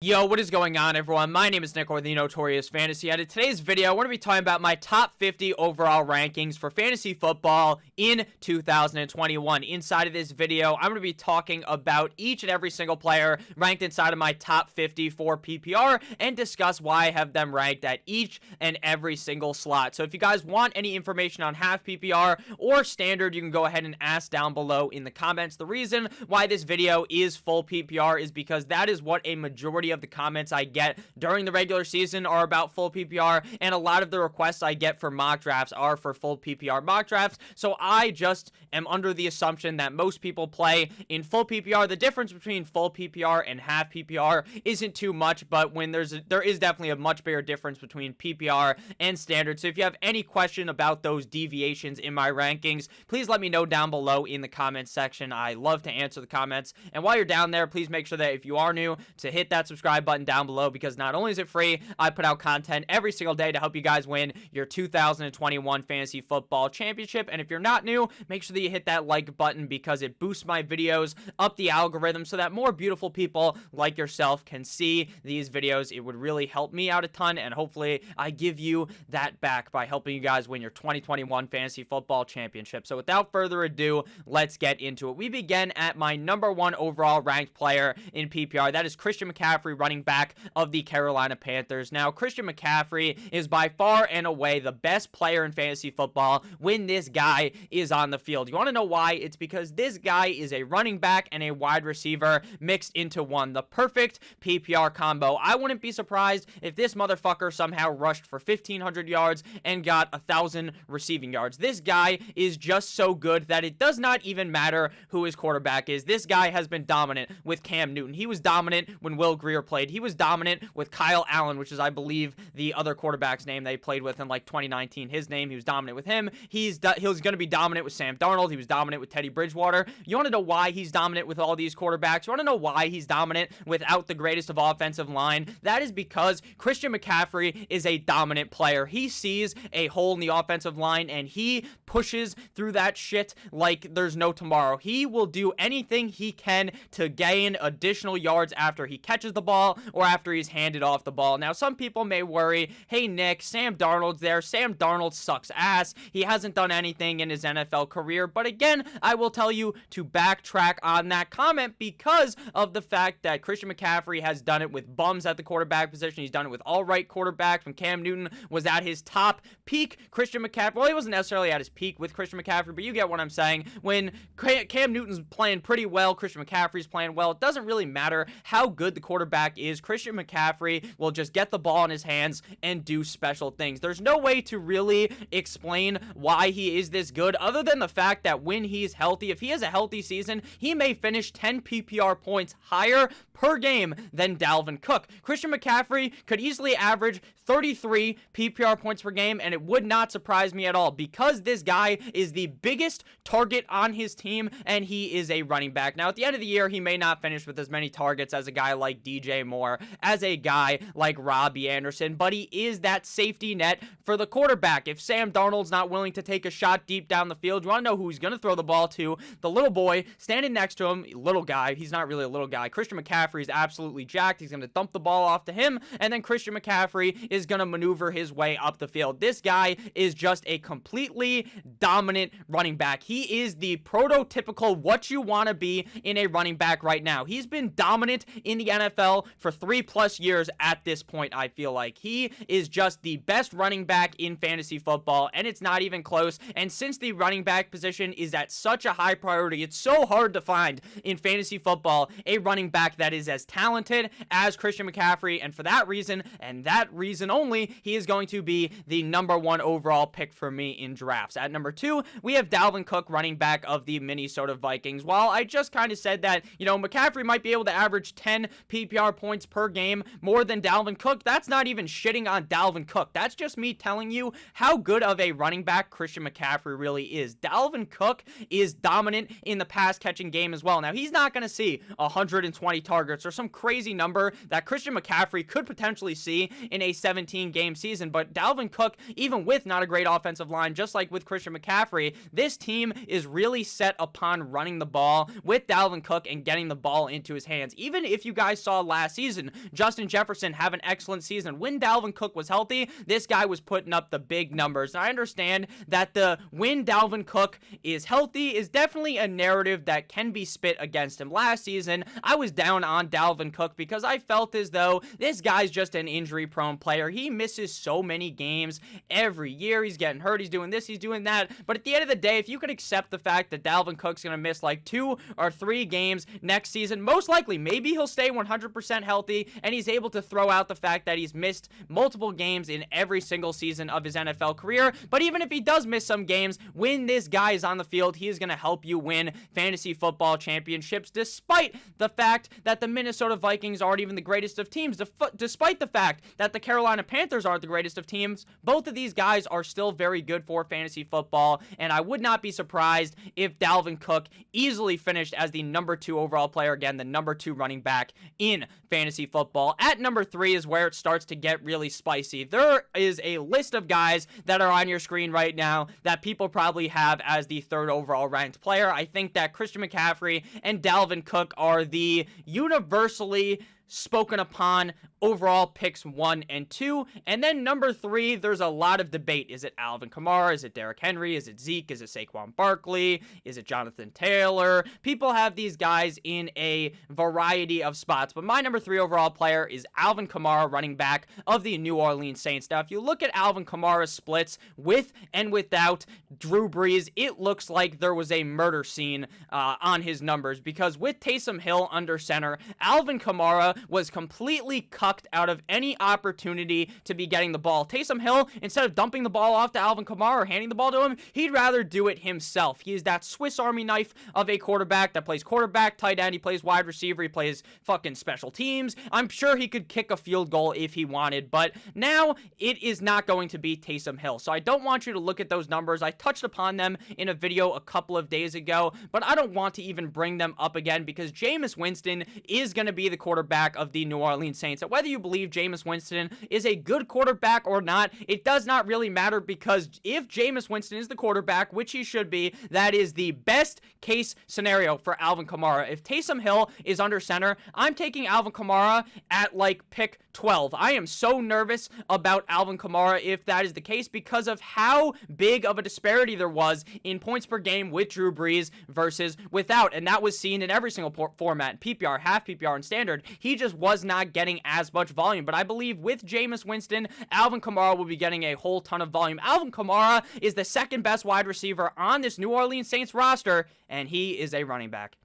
Yo, what is going on, everyone? My name is Nick, or the Notorious Fantasy, and in today's video, I want to be talking about my top 50 overall rankings for fantasy football in 2021. Inside of this video, I'm going to be talking about each and every single player ranked inside of my top 50 for PPR and discuss why I have them ranked at each and every single slot. So if you guys want any information on half PPR or standard, you can go ahead and ask down below in the comments. The reason why this video is full PPR is because that is what a majority of the comments I get during the regular season are about full PPR, and a lot of the requests I get for mock drafts are for full PPR mock drafts. So I just am under the assumption that most people play in full PPR. The difference between full PPR and half PPR isn't too much, but when there is definitely a much bigger difference between PPR and standard. So if you have any question about those deviations in my rankings, please let me know down below in the comments section. I love to answer the comments. And while you're down there, please make sure that if you are new, to hit that subscribe button down below, because not only is it free, I put out content every single day to help you guys win your 2021 fantasy football championship. And if you're not new, make sure that you hit that like button, because it boosts my videos up the algorithm so that more beautiful people like yourself can see these videos. It would really help me out a ton, and hopefully I give you that back by helping you guys win your 2021 fantasy football championship. So without further ado, let's get into it. We begin at my number one overall ranked player in PPR. That is Christian McCaffrey, running back of the Carolina Panthers. Now, Christian McCaffrey is by far and away the best player in fantasy football when this guy is on the field. You want to know why? It's because this guy is a running back and a wide receiver mixed into one. The perfect PPR combo. I wouldn't be surprised if this motherfucker somehow rushed for 1,500 yards and got 1,000 receiving yards. This guy is just so good that it does not even matter who his quarterback is. This guy has been dominant with Cam Newton. He was dominant when Will Grier played. He was dominant with Kyle Allen, which is, I believe, the other quarterback's name they played with in like 2019. His name, he was dominant with him. He was going to be dominant with Sam Darnold. He was dominant with Teddy Bridgewater. You want to know why he's dominant with all these quarterbacks? You want to know why he's dominant without the greatest of offensive line? That is because Christian McCaffrey is a dominant player. He sees a hole in the offensive line and he pushes through that shit like there's no tomorrow. He will do anything he can to gain additional yards after he catches the ball or after he's handed off the ball. Now, some people may worry, hey, Nick, Sam Darnold's there. Sam Darnold sucks ass. He hasn't done anything in his NFL career. But again, I will tell you to backtrack on that comment because of the fact that Christian McCaffrey has done it with bums at the quarterback position. He's done it with all right quarterbacks. When Cam Newton was at his top peak, Christian McCaffrey, well, he wasn't necessarily at his peak with Christian McCaffrey, but you get what I'm saying. When Cam Newton's playing pretty well, Christian McCaffrey's playing well, it doesn't really matter how good the quarterback is. Christian McCaffrey will just get the ball in his hands and do special things. There's no way to really explain why he is this good other than the fact that when he's healthy, if he has a healthy season, he may finish 10 PPR points higher per game than Dalvin Cook. Christian McCaffrey could easily average 33 PPR points per game, and it would not surprise me at all because this guy is the biggest target on his team, and he is a running back. Now, at the end of the year, he may not finish with as many targets as a guy like DJ Moore, as a guy like Robbie Anderson, but he is that safety net for the quarterback. If Sam Darnold's not willing to take a shot deep down the field, you want to know who he's going to throw the ball to? The little boy standing next to him, little guy. He's not really a little guy. Christian McCaffrey is absolutely jacked. He's going to dump the ball off to him, and then Christian McCaffrey is going to maneuver his way up the field. This guy is just a completely dominant running back. He is the prototypical what you want to be in a running back right now. He's been dominant in the NFL for 3+ years at this point. I feel like he is just the best running back in fantasy football, and it's not even close. And since the running back position is at such a high priority, it's so hard to find in fantasy football a running back that is as talented as Christian McCaffrey, and for that reason, and that reason only, he is going to be the number one overall pick for me in drafts. At number 2, we have Dalvin Cook, running back of the Minnesota Vikings. While I just kind of said that, McCaffrey might be able to average 10 PPR points per game more than Dalvin Cook, that's not even shitting on Dalvin Cook. That's just me telling you how good of a running back Christian McCaffrey really is. Dalvin Cook is dominant in the pass catching game as well. Now, he's not going to see 120 targets or some crazy number that Christian McCaffrey could potentially see in a 17-game season, but Dalvin Cook, even with not a great offensive line, just like with Christian McCaffrey, this team is really set upon running the ball with Dalvin Cook and getting the ball into his hands. Even if you guys saw last season. Justin Jefferson have an excellent season. When Dalvin Cook was healthy, this guy was putting up the big numbers. And I understand that the when Dalvin Cook is healthy is definitely a narrative that can be spit against him. Last season, I was down on Dalvin Cook because I felt as though this guy's just an injury-prone player. He misses so many games every year. He's getting hurt. He's doing this. He's doing that. But at the end of the day, if you could accept the fact that Dalvin Cook's going to miss like 2 or 3 games next season, most likely, maybe he'll stay 100% healthy, and he's able to throw out the fact that he's missed multiple games in every single season of his NFL career. But even if he does miss some games, when this guy is on the field, he is going to help you win fantasy football championships, despite the fact that the Minnesota Vikings aren't even the greatest of teams, despite the fact that the Carolina Panthers aren't the greatest of teams. Both of these guys are still very good for fantasy football, and I would not be surprised if Dalvin Cook easily finished as the number 2 overall player, again, the number 2 running back in fantasy football. At number 3 is where it starts to get really spicy. There is a list of guys that are on your screen right now that people probably have as the 3rd overall ranked player. I think that Christian McCaffrey and Dalvin Cook are the universally spoken upon overall picks 1 and 2. And then number 3, there's a lot of debate. Is it Alvin Kamara? Is it Derrick Henry? Is it Zeke? Is it Saquon Barkley? Is it Jonathan Taylor? People have these guys in a variety of spots, but my number 3 overall player is Alvin Kamara, running back of the New Orleans Saints. Now, if you look at Alvin Kamara's splits with and without Drew Brees, it looks like there was a murder scene on his numbers, because with Taysom Hill under center, Alvin Kamara was completely cut out of any opportunity to be getting the ball. Taysom Hill, instead of dumping the ball off to Alvin Kamara or handing the ball to him, he'd rather do it himself. He is that Swiss Army knife of a quarterback that plays quarterback, tight end, he plays wide receiver, he plays fucking special teams. I'm sure he could kick a field goal if he wanted, but now it is not going to be Taysom Hill. So I don't want you to look at those numbers. I touched upon them in a video a couple of days ago, but I don't want to even bring them up again, because Jameis Winston is going to be the quarterback of the New Orleans Saints. Whether you believe Jameis Winston is a good quarterback or not, it does not really matter, because if Jameis Winston is the quarterback, which he should be, that is the best case scenario for Alvin Kamara. If Taysom Hill is under center, I'm taking Alvin Kamara at like pick 12. I am so nervous about Alvin Kamara if that is the case, because of how big of a disparity there was in points per game with Drew Brees versus without, and that was seen in every single format, PPR, half PPR, and standard. He just was not getting as much volume, but I believe with Jameis Winston, Alvin Kamara will be getting a whole ton of volume. Alvin Kamara is the 2nd best wide receiver on this New Orleans Saints roster, and he is a running back.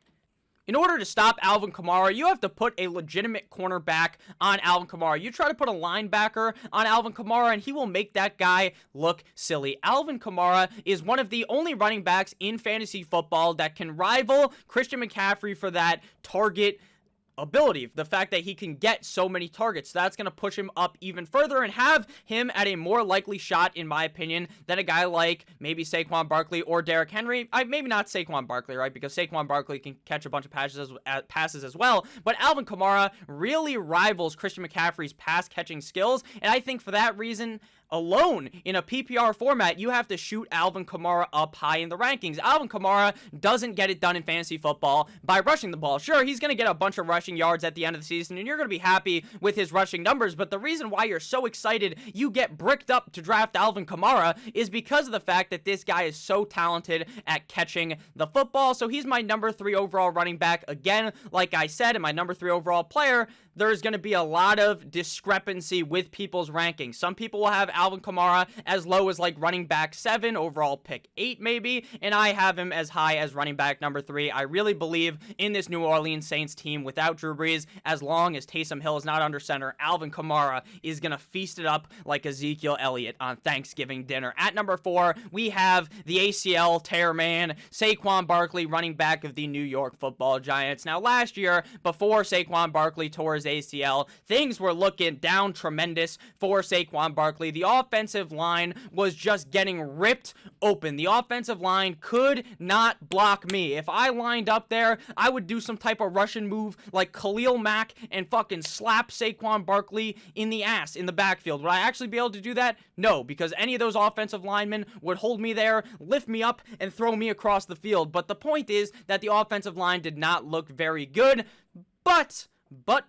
In order to stop Alvin Kamara, you have to put a legitimate cornerback on Alvin Kamara. You try to put a linebacker on Alvin Kamara, and he will make that guy look silly. Alvin Kamara is one of the only running backs in fantasy football that can rival Christian McCaffrey for that target ability, the fact that he can get so many targets. That's going to push him up even further and have him at a more likely shot, in my opinion, than a guy like maybe Saquon Barkley or Derrick Henry. Maybe not Saquon Barkley, right? Because Saquon Barkley can catch a bunch of passes as well. But Alvin Kamara really rivals Christian McCaffrey's pass catching skills. And I think for that reason alone, in a PPR format, you have to shoot Alvin Kamara up high in the rankings. Alvin Kamara doesn't get it done in fantasy football by rushing the ball. Sure, he's going to get a bunch of rushing yards at the end of the season, and you're going to be happy with his rushing numbers, but the reason why you're so excited you get bricked up to draft Alvin Kamara is because of the fact that this guy is so talented at catching the football. So he's my number 3 overall running back. Again, like I said, and my number 3 overall player, there's going to be a lot of discrepancy with people's rankings. Some people will have Alvin Kamara as low as like running back 7, overall pick 8 maybe, and I have him as high as running back number 3. I really believe in this New Orleans Saints team without Drew Brees. As long as Taysom Hill is not under center, Alvin Kamara is going to feast it up like Ezekiel Elliott on Thanksgiving dinner. At number 4, we have the ACL tear man, Saquon Barkley, running back of the New York Football Giants. Now, last year, before Saquon Barkley tore his ACL, things were looking down tremendous for Saquon Barkley. The offensive line was just getting ripped open. The offensive line could not block me. If I lined up there, I would do some type of Russian move like Khalil Mack and fucking slap Saquon Barkley in the ass in the backfield. Would I actually be able to do that? No, because any of those offensive linemen would hold me there, lift me up, and throw me across the field. But the point is that the offensive line did not look very good, but But,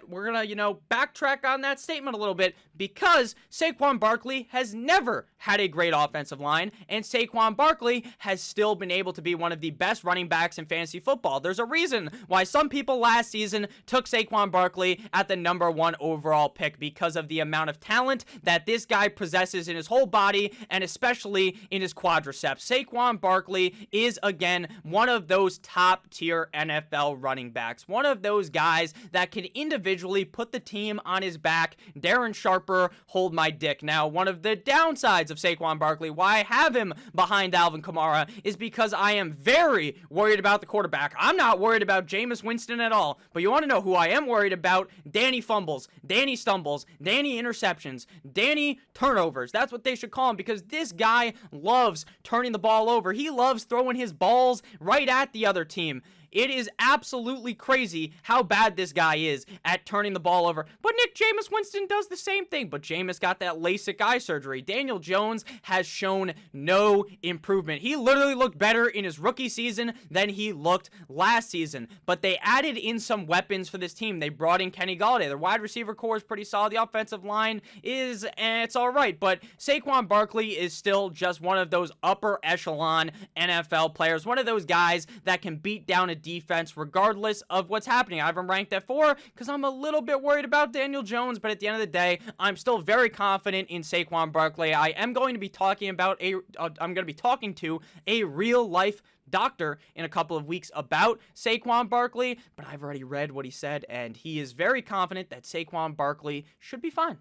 we're gonna, backtrack on that statement a little bit because Saquon Barkley has never had a great offensive line, and Saquon Barkley has still been able to be one of the best running backs in fantasy football. There's a reason why some people last season took Saquon Barkley at the number 1 overall pick because of the amount of talent that this guy possesses in his whole body and especially in his quadriceps. Saquon Barkley is, again, one of those top-tier NFL running backs, one of those guys that can individually put the team on his back. Darren Sharper, hold my dick. Now, one of the downsides of Saquon Barkley, why I have him behind Alvin Kamara, is because I am very worried about the quarterback. I'm not worried about Jameis Winston at all, but you want to know who I am worried about? Danny fumbles, Danny stumbles, Danny interceptions, Danny turnovers. That's what they should call him, because this guy loves turning the ball over. He loves throwing his balls right at the other team. It is absolutely crazy how bad this guy is at turning the ball over. But Nick, Jameis Winston does the same thing, but Jameis got that LASIK eye surgery. Daniel Jones has shown no improvement. He literally looked better in his rookie season than he looked last season. But they added in some weapons for this team. They brought in Kenny Golladay. Their wide receiver core is pretty solid. The offensive line is, it's all right. But Saquon Barkley is still just one of those upper echelon NFL players. One of those guys that can beat down a defense regardless of what's happening. I have him ranked at 4 because I'm a little bit worried about Daniel Jones, but at the end of the day, I'm still very confident in Saquon Barkley. I am going to be talking about to a real life doctor in a couple of weeks about Saquon Barkley, but I've already read what he said, and he is very confident that Saquon Barkley should be fine.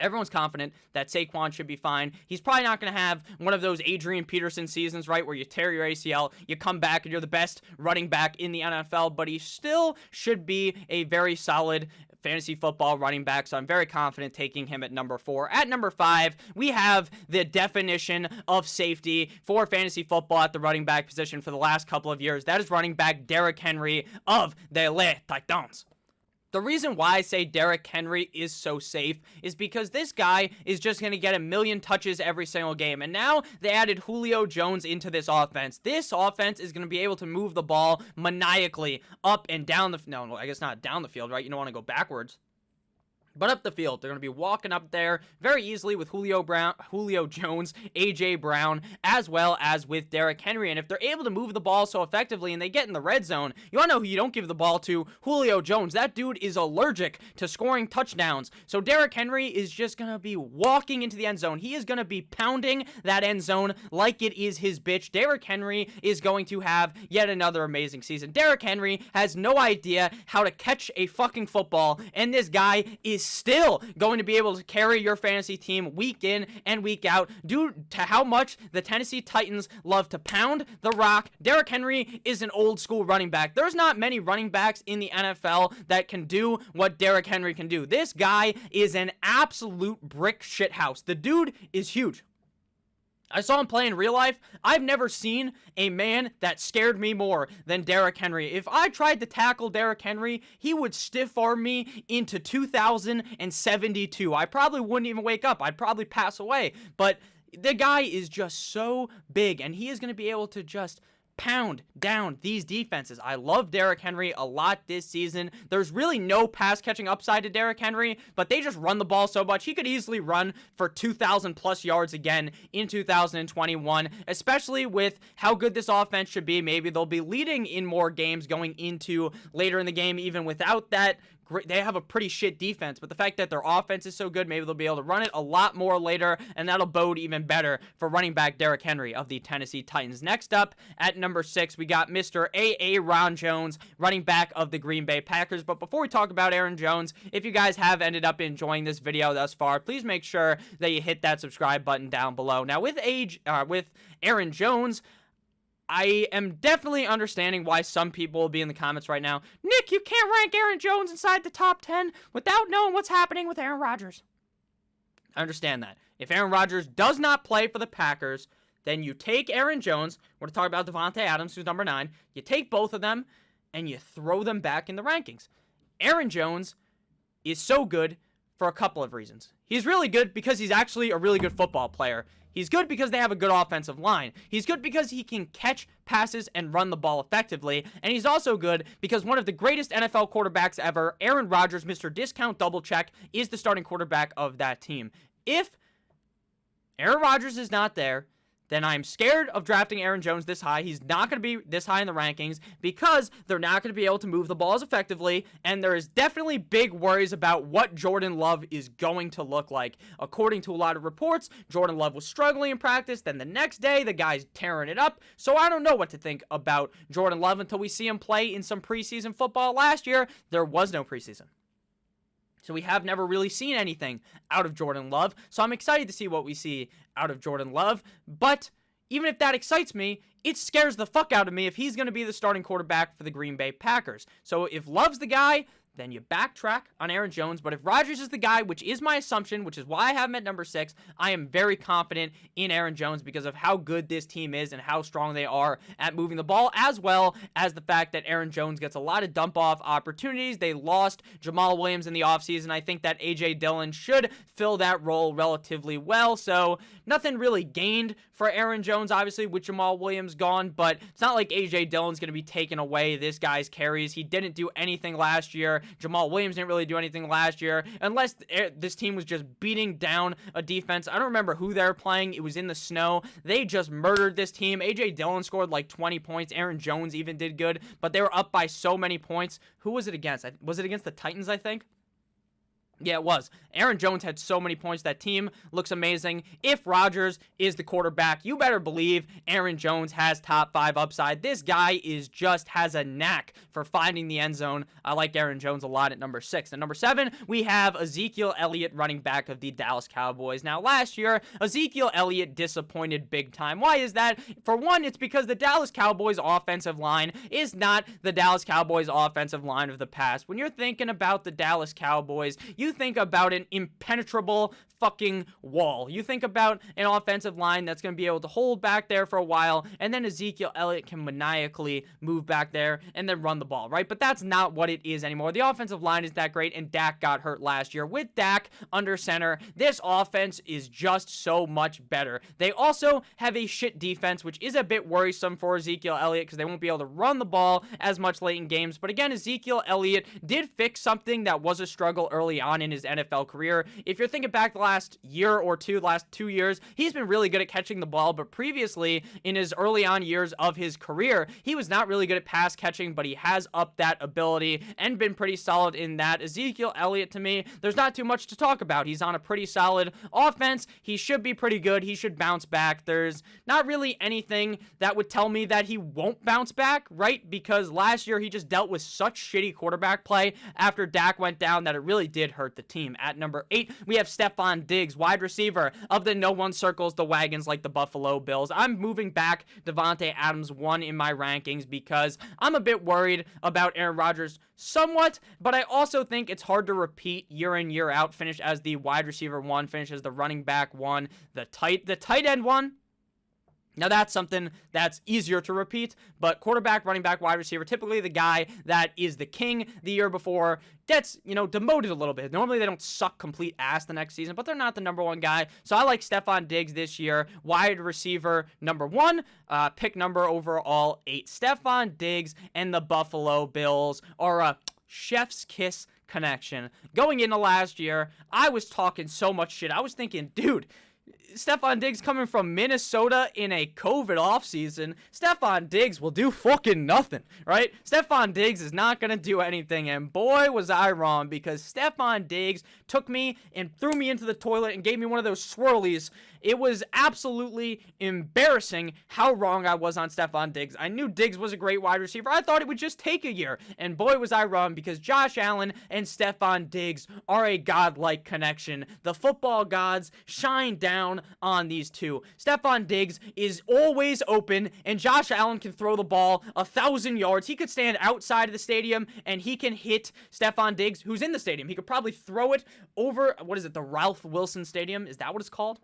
Everyone's confident that Saquon should be fine. He's probably not going to have one of those Adrian Peterson seasons, right, where you tear your ACL, you come back, and you're the best running back in the NFL, but he still should be a very solid fantasy football running back, so I'm very confident taking him at number 4. At number 5, we have the definition of safety for fantasy football at the running back position for the last couple of years. That is running back Derrick Henry of the Les Titans. The reason why I say Derrick Henry is so safe is because this guy is just going to get a million touches every single game. And now they added Julio Jones into this offense. This offense is going to be able to move the ball maniacally up and down the... No, I guess not down the field, right? You don't want to go backwards. But up the field, they're going to be walking up there very easily with Julio Jones, A.J. Brown, as well as with Derrick Henry. And if they're able to move the ball so effectively and they get in the red zone, you want to know who you don't give the ball to? Julio Jones. That dude is allergic to scoring touchdowns. So Derrick Henry is just going to be walking into the end zone. He is going to be pounding that end zone like it is his bitch. Derrick Henry is going to have yet another amazing season. Derrick Henry has no idea how to catch a fucking football, and this guy is still going to be able to carry your fantasy team week in and week out due to how much the Tennessee Titans love to pound the rock. Derrick Henry is an old school running back. There's not many running backs in the NFL that can do what Derrick Henry can do. This guy is an absolute brick shithouse. The dude is huge. I saw him play in real life. I've never seen a man that scared me more than Derrick Henry. If I tried to tackle Derrick Henry, he would stiff arm me into 2072. I probably wouldn't even wake up. I'd probably pass away. But the guy is just so big, and he is going to be able to just pound down these defenses. I love Derrick Henry a lot this season. There's really no pass catching upside to Derrick Henry, but they just run the ball so much. He could easily run for 2,000 plus yards again in 2021, especially with how good this offense should be. Maybe they'll be leading in more games going into later in the game, even without that. They have a pretty shit defense, but the fact that their offense is so good, maybe they'll be able to run it a lot more later, and that'll bode even better for running back Derrick Henry of the Tennessee Titans. Next up, at number 6, we got Mr. Aaron Jones, running back of the Green Bay Packers. But before we talk about Aaron Jones, if you guys have ended up enjoying this video thus far, please make sure that you hit that subscribe button down below. Now, with Aaron Jones, I am definitely understanding why some people will be in the comments right now. Nick, you can't rank Aaron Jones inside the top 10 without knowing what's happening with Aaron Rodgers. I understand that. If Aaron Rodgers does not play for the Packers, then you take Aaron Jones, we're talking about Devontae Adams, who's number 9, you take both of them, and you throw them back in the rankings. Aaron Jones is so good for a couple of reasons. He's really good because he's actually a really good football player. He's good because they have a good offensive line. He's good because he can catch passes and run the ball effectively. And he's also good because one of the greatest NFL quarterbacks ever, Aaron Rodgers, Mr. Discount Double Check, is the starting quarterback of that team. If Aaron Rodgers is not there, then I'm scared of drafting Aaron Jones this high. He's not going to be this high in the rankings because they're not going to be able to move the ball as effectively, and there is definitely big worries about what Jordan Love is going to look like. According to a lot of reports, Jordan Love was struggling in practice, then the next day, the guy's tearing it up, so I don't know what to think about Jordan Love until we see him play in some preseason football. Last year, there was no preseason. So we have never really seen anything out of Jordan Love. So I'm excited to see what we see out of Jordan Love. But even if that excites me, it scares the fuck out of me if he's going to be the starting quarterback for the Green Bay Packers. So if Love's the guy, then you backtrack on Aaron Jones. But if Rodgers is the guy, which is my assumption, which is why I have him at number 6, I am very confident in Aaron Jones because of how good this team is and how strong they are at moving the ball, as well as the fact that Aaron Jones gets a lot of dump-off opportunities. They lost Jamal Williams in the offseason. I think that A.J. Dillon should fill that role relatively well. So nothing really gained for Aaron Jones, obviously, with Jamal Williams gone, but it's not like A.J. Dillon's going to be taking away this guy's carries. He didn't do anything last year. Jamal Williams didn't really do anything last year, unless this team was just beating down a defense. I don't remember who they were playing. It was in the snow. They just murdered this team. A.J. Dillon scored like 20 points. Aaron Jones even did good, but they were up by so many points. Who was it against? Was it against the Titans, I think? Yeah, it was. Aaron Jones had so many points. That team looks amazing. If Rodgers is the quarterback, you better believe Aaron Jones has top 5 upside. This guy has a knack for finding the end zone. I like Aaron Jones a lot at number 6. At number 7, we have Ezekiel Elliott, running back of the Dallas Cowboys. Now, last year, Ezekiel Elliott disappointed big time. Why is that? For one, it's because the Dallas Cowboys offensive line is not the Dallas Cowboys offensive line of the past. When you're thinking about the Dallas Cowboys, you think about an impenetrable fucking wall. You think about an offensive line that's going to be able to hold back there for a while, and then Ezekiel Elliott can maniacally move back there and then run the ball, right? But that's not what it is anymore. The offensive line is that great, and Dak got hurt last year. With Dak under center, this offense is just so much better. They also have a shit defense, which is a bit worrisome for Ezekiel Elliott because they won't be able to run the ball as much late in games. But again, Ezekiel Elliott did fix something that was a struggle early on in his NFL career. If you're thinking back the last year or two, last 2 years, he's been really good at catching the ball, but previously in his early on years of his career, he was not really good at pass catching, but he has upped that ability and been pretty solid in that. Ezekiel Elliott, to me, there's not too much to talk about. He's on a pretty solid offense. He should be pretty good. He should bounce back. There's not really anything that would tell me that he won't bounce back, right? Because last year he just dealt with such shitty quarterback play after Dak went down that it really did hurt the team. At number 8, we have Stefan Diggs, wide receiver of the no one circles the wagons like the Buffalo Bills. I'm moving back Davante Adams 1 in my rankings because I'm a bit worried about Aaron Rodgers somewhat, but I also think it's hard to repeat year in, year out, finish as the wide receiver 1, finish as the running back 1, the tight end 1. Now, that's something that's easier to repeat, but quarterback, running back, wide receiver, typically the guy that is the king the year before gets, demoted a little bit. Normally, they don't suck complete ass the next season, but they're not the number 1 guy. So I like Stefan Diggs this year, wide receiver number 1, pick number overall 8. Stefan Diggs and the Buffalo Bills are a chef's kiss connection. Going into last year, I was talking so much shit. I was thinking, dude, Stefan Diggs coming from Minnesota in a COVID offseason, Stefan Diggs will do fucking nothing, right? Stefan Diggs is not going to do anything, and boy, was I wrong, because Stefan Diggs took me and threw me into the toilet and gave me one of those swirlies. It was absolutely embarrassing how wrong I was on Stefan Diggs. I knew Diggs was a great wide receiver. I thought it would just take a year, and boy, was I wrong, because Josh Allen and Stefan Diggs are a godlike connection. The football gods shine down on these two. Stefan Diggs is always open, and Josh Allen can throw the ball 1,000 yards. He could stand outside of the stadium, and he can hit Stefan Diggs, who's in the stadium. He could probably throw it over, the Ralph Wilson Stadium? Is that what it's called?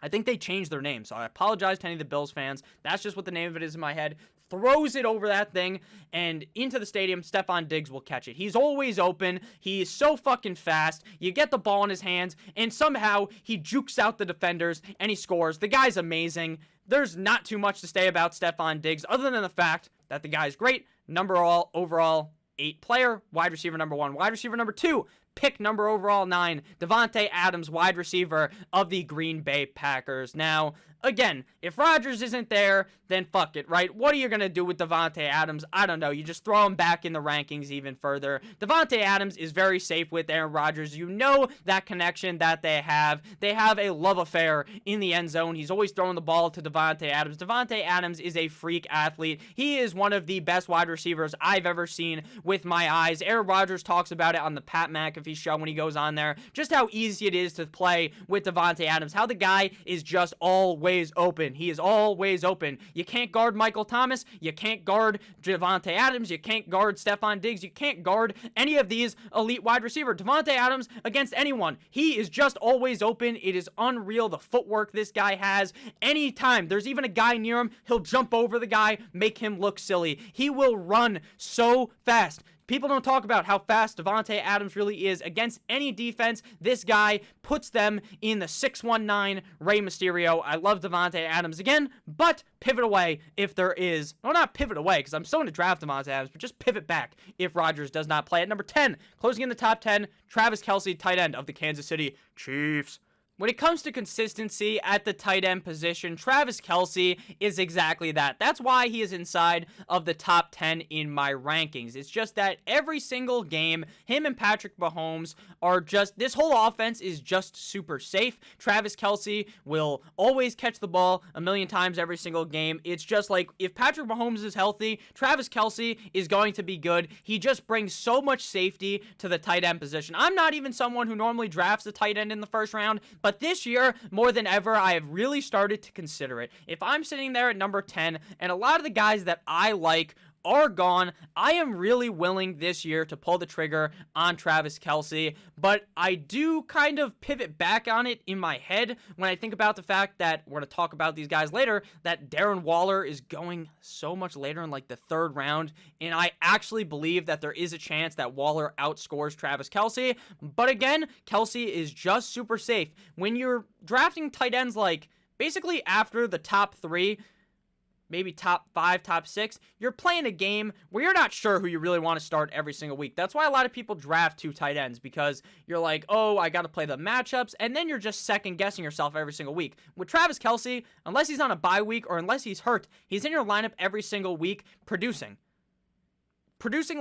I think they changed their name, so I apologize to any of the Bills fans. That's just what the name of it is in my head. throws it over that thing and into the stadium. Stefan Diggs will catch it. He's always open. He is so fucking fast. You get the ball in his hands, and somehow he jukes out the defenders, and he scores. The guy's amazing. There's not too much to say about Stefan Diggs other than the fact that the guy's great. Overall 8 player, wide receiver number 1, wide receiver number 2, pick number overall 9, Davante Adams, wide receiver of the Green Bay Packers. Now, again, if Rodgers isn't there, then fuck it, right? What are you going to do with Davante Adams? I don't know. You just throw him back in the rankings even further. Davante Adams is very safe with Aaron Rodgers. You know that connection that they have. They have a love affair in the end zone. He's always throwing the ball to Davante Adams. Davante Adams is a freak athlete. He is one of the best wide receivers I've ever seen with my eyes. Aaron Rodgers talks about it on the Pat McAfee show when he goes on there. Just how easy it is to play with Davante Adams. How the guy is just always open. He is always open. You can't guard Michael Thomas. You can't guard Davante Adams. You can't guard Stefan Diggs. You can't guard any of these elite wide receivers. Davante Adams against anyone. He is just always open. It is unreal the footwork this guy has. Anytime there's even a guy near him, he'll jump over the guy, make him look silly. He will run so fast. People don't talk about how fast Davante Adams really is against any defense. This guy puts them in the 619 Rey Mysterio. I love Davante Adams again, but pivot away if there is. No, not pivot away, because I'm still going to draft Davante Adams, but just pivot back if Rodgers does not play. At number 10, closing in the top 10, Travis Kelsey, tight end of the Kansas City Chiefs. When it comes to consistency at the tight end position, Travis Kelsey is exactly that. That's why he is inside of the top 10 in my rankings. It's just that every single game, him and Patrick Mahomes are just, this whole offense is just super safe. Travis Kelsey will always catch the ball a million times every single game. It's just like, if Patrick Mahomes is healthy, Travis Kelsey is going to be good. He just brings so much safety to the tight end position. I'm not even someone who normally drafts a tight end in the first round, but this year, more than ever, I have really started to consider it. If I'm sitting there at number 10, and a lot of the guys that I like are gone, I am really willing this year to pull the trigger on Travis Kelsey, but I do kind of pivot back on it in my head when I think about the fact that, we're going to talk about these guys later, that Darren Waller is going so much later in like the 3rd round, and I actually believe that there is a chance that Waller outscores Travis Kelsey, but again, Kelsey is just super safe. When you're drafting tight ends like basically after the top 3, maybe top 5, top 6, you're playing a game where you're not sure who you really want to start every single week. That's why a lot of people draft 2 tight ends, because you're like, oh, I got to play the matchups, and then you're just second guessing yourself every single week. With Travis Kelsey, unless he's on a bye week or unless he's hurt, he's in your lineup every single week producing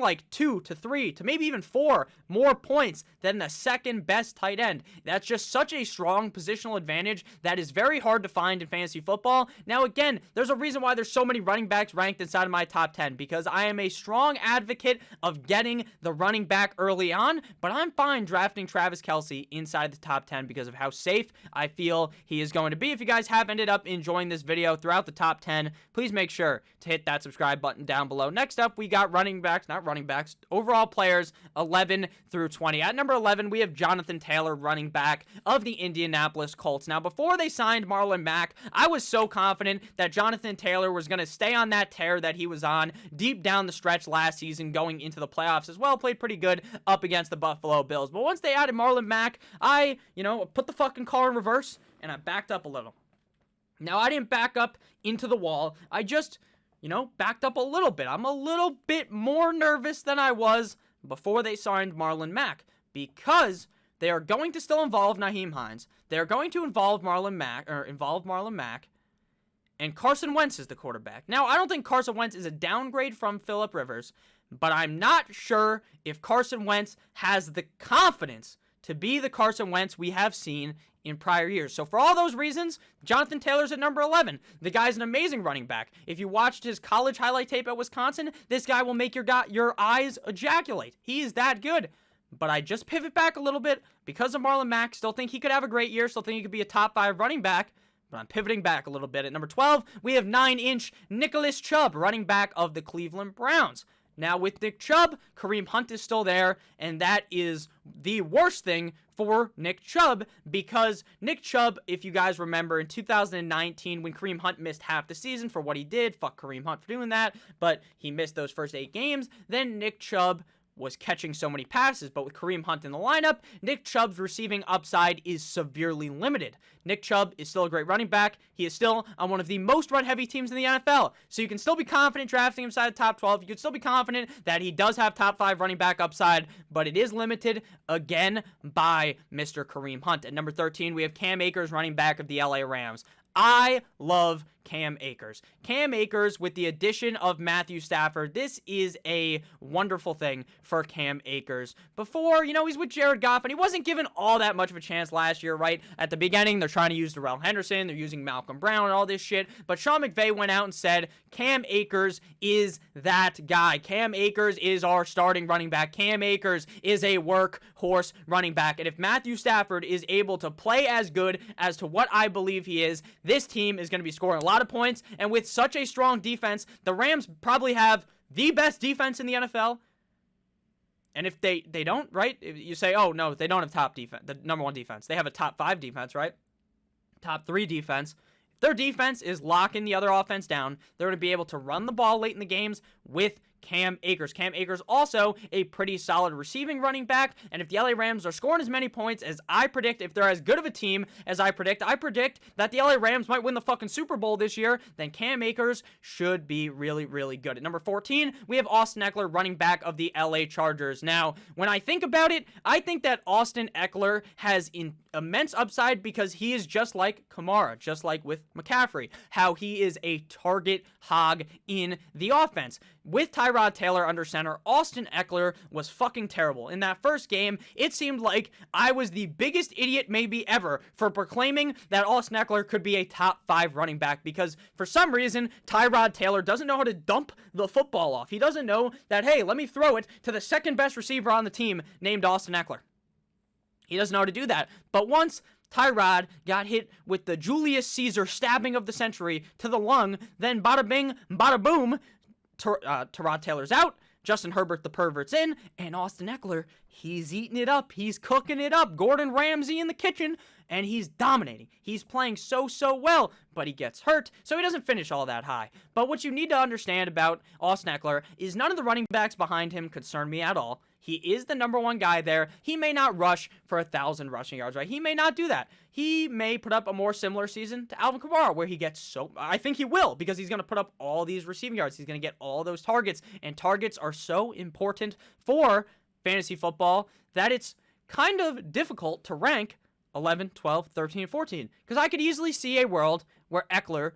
like 2 to 3 to maybe even 4 more points than the second best tight end. That's just such a strong positional advantage that is very hard to find in fantasy football. Now, again, there's a reason why there's so many running backs ranked inside of my top 10, because I am a strong advocate of getting the running back early on, but I'm fine drafting Travis Kelsey inside the top 10 because of how safe I feel he is going to be. If you guys have ended up enjoying this video throughout the top 10, please make sure to hit that subscribe button down below. Next up, we got overall players 11 through 20. At number 11, we have Jonathan Taylor, running back of the Indianapolis Colts. Now, before they signed Marlon Mack, I was so confident that Jonathan Taylor was going to stay on that tear that he was on deep down the stretch last season, going into the playoffs as well. Played pretty good up against the Buffalo Bills. But once they added Marlon Mack, I, put the fucking car in reverse, and I backed up a little. Now, I didn't back up into the wall. I just backed up a little bit. I'm a little bit more nervous than I was before they signed Marlon Mack, because they are going to still involve Nyheim Hines. They're going to involve Marlon Mack, and Carson Wentz is the quarterback. Now, I don't think Carson Wentz is a downgrade from Phillip Rivers, but I'm not sure if Carson Wentz has the confidence to be the Carson Wentz we have seen in prior years. So for all those reasons, Jonathan Taylor's at number 11. The guy's an amazing running back. If you watched his college highlight tape at Wisconsin, this guy will make your eyes ejaculate. He is that good. But I just pivot back a little bit because of Marlon Mack. Still think he could have a great year. Still think he could be a top 5 running back. But I'm pivoting back a little bit. At number 12, we have 9-inch Nicholas Chubb, running back of the Cleveland Browns. Now, with Nick Chubb, Kareem Hunt is still there, and that is the worst thing for Nick Chubb, because Nick Chubb, if you guys remember, in 2019, when Kareem Hunt missed half the season for what he did, fuck Kareem Hunt for doing that, but he missed those first 8 games, then Nick Chubb was catching so many passes, but with Kareem Hunt in the lineup, Nick Chubb's receiving upside is severely limited. Nick Chubb is still a great running back. He is still on one of the most run-heavy teams in the NFL, so you can still be confident drafting him inside the top 12. You can still be confident that he does have top 5 running back upside, but it is limited, again, by Mr. Kareem Hunt. At number 13, we have Cam Akers, running back of the LA Rams. I love Cam Akers. Cam Akers, with the addition of Matthew Stafford, this is a wonderful thing for Cam Akers. Before, he's with Jared Goff, and he wasn't given all that much of a chance last year, right? At the beginning, they're trying to use Darrell Henderson, they're using Malcolm Brown and all this shit, but Sean McVay went out and said, Cam Akers is that guy. Cam Akers is our starting running back. Cam Akers is a workhorse running back, and if Matthew Stafford is able to play as good as to what I believe he is, this team is going to be scoring a lot of points, and with such a strong defense, the Rams probably have the best defense in the NFL. And if they don't, right? You say, oh, no, they don't have top defense, the number 1 defense. They have a top 5 defense, right? Top 3 defense. If their defense is locking the other offense down, they're going to be able to run the ball late in the games with Cam Akers. Cam Akers also a pretty solid receiving running back, and if the LA Rams are scoring as many points as I predict, if they're as good of a team as I predict that the LA Rams might win the fucking Super Bowl this year, then Cam Akers should be really, really good. At number 14, we have Austin Eckler, running back of the LA Chargers. Now, when I think about it, I think that Austin Eckler has immense upside because he is just like Kamara, just like with McCaffrey, how he is a target hog in the offense. With Tyrod Taylor under center, Austin Eckler was fucking terrible. In that first game, it seemed like I was the biggest idiot maybe ever for proclaiming that Austin Eckler could be a top 5 running back, because for some reason, Tyrod Taylor doesn't know how to dump the football off. He doesn't know that, hey, let me throw it to the second best receiver on the team named Austin Eckler. He doesn't know how to do that. But once Tyrod got hit with the Julius Caesar stabbing of the century to the lung, then bada bing, bada boom, Tyrod Taylor's out, Justin Herbert the pervert's in, and Austin Eckler, he's eating it up, he's cooking it up, Gordon Ramsay in the kitchen, and he's dominating. He's playing so well, but he gets hurt, so he doesn't finish all that high. But what you need to understand about Austin Eckler is none of the running backs behind him concern me at all. He is the number 1 guy there. He may not rush for 1,000 rushing yards, right? He may not do that. He may put up a more similar season to Alvin Kamara, where he gets I think he will, because he's going to put up all these receiving yards. He's going to get all those targets, and targets are so important for fantasy football that it's kind of difficult to rank 11, 12, 13, and 14, because I could easily see a world where Eckler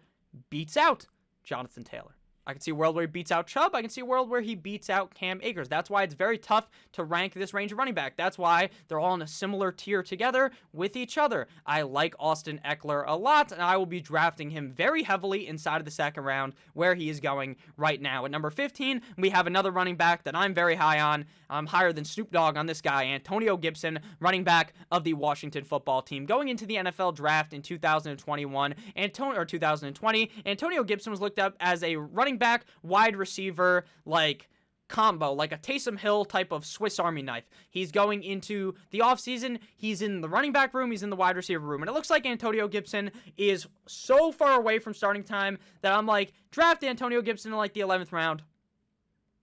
beats out Jonathan Taylor. I can see a world where he beats out Chubb. I can see a world where he beats out Cam Akers. That's why it's very tough to rank this range of running back. That's why they're all in a similar tier together with each other. I like Austin Eckler a lot, and I will be drafting him very heavily inside of the second round, where he is going right now. At number 15, we have another running back that I'm very high on. I'm higher than Snoop Dogg on this guy, Antonio Gibson, running back of the Washington football team. Going into the NFL draft in 2020, Antonio Gibson was looked up as a running back, wide receiver, like combo, like a Taysom Hill type of Swiss Army knife. He's going into the offseason, he's in the running back room, he's in the wide receiver room, and it looks like Antonio Gibson is so far away from starting time that I'm like, draft Antonio Gibson in like the 11th round.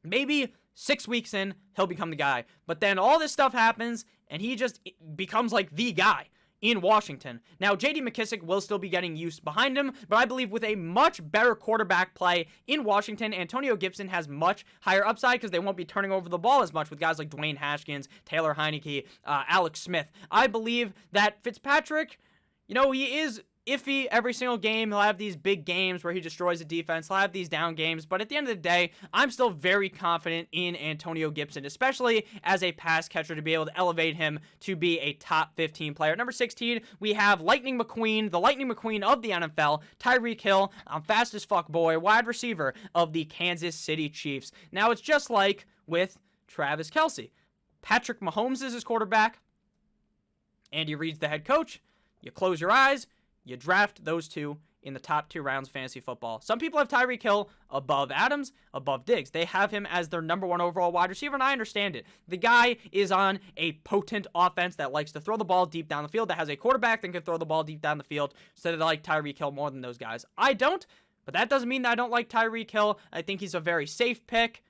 Maybe 6 weeks in, he'll become the guy. But then all this stuff happens, and he just becomes like the guy in Washington. Now, J.D. McKissic will still be getting used behind him, but I believe with a much better quarterback play in Washington, Antonio Gibson has much higher upside because they won't be turning over the ball as much with guys like Dwayne Haskins, Taylor Heineke, Alex Smith. I believe that Fitzpatrick, he is iffy every single game. He'll have these big games where he destroys the defense. He'll have these down games. But at the end of the day, I'm still very confident in Antonio Gibson, especially as a pass catcher, to be able to elevate him to be a top 15 player. At number 16, we have Lightning McQueen, the Lightning McQueen of the NFL, Tyreek Hill, fast as fuck boy, wide receiver of the Kansas City Chiefs. Now, it's just like with Travis Kelsey. Patrick Mahomes is his quarterback. Andy Reid's the head coach. You close your eyes. You draft those two in the top 2 rounds of fantasy football. Some people have Tyreek Hill above Adams, above Diggs. They have him as their number 1 overall wide receiver, and I understand it. The guy is on a potent offense that likes to throw the ball deep down the field, that has a quarterback that can throw the ball deep down the field, so they like Tyreek Hill more than those guys. I don't, but that doesn't mean that I don't like Tyreek Hill. I think he's a very safe pick.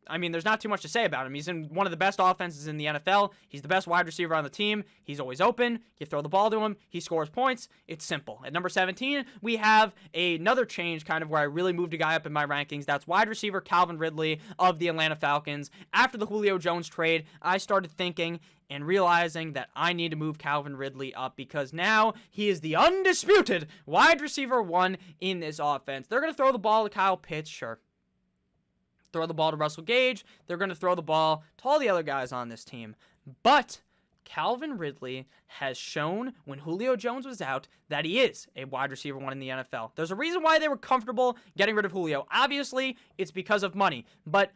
I mean, there's not too much to say about him. He's in one of the best offenses in the NFL. He's the best wide receiver on the team. He's always open. You throw the ball to him, he scores points. It's simple. At number 17, we have another change kind of where I really moved a guy up in my rankings. That's wide receiver Calvin Ridley of the Atlanta Falcons. After the Julio Jones trade, I started thinking and realizing that I need to move Calvin Ridley up because now he is the undisputed wide receiver 1 in this offense. They're going to throw the ball to Kyle Pitts, sure. Throw the ball to Russell Gage. They're going to throw the ball to all the other guys on this team. But Calvin Ridley has shown when Julio Jones was out that he is a wide receiver 1 in the NFL. There's a reason why they were comfortable getting rid of Julio. Obviously, it's because of money. But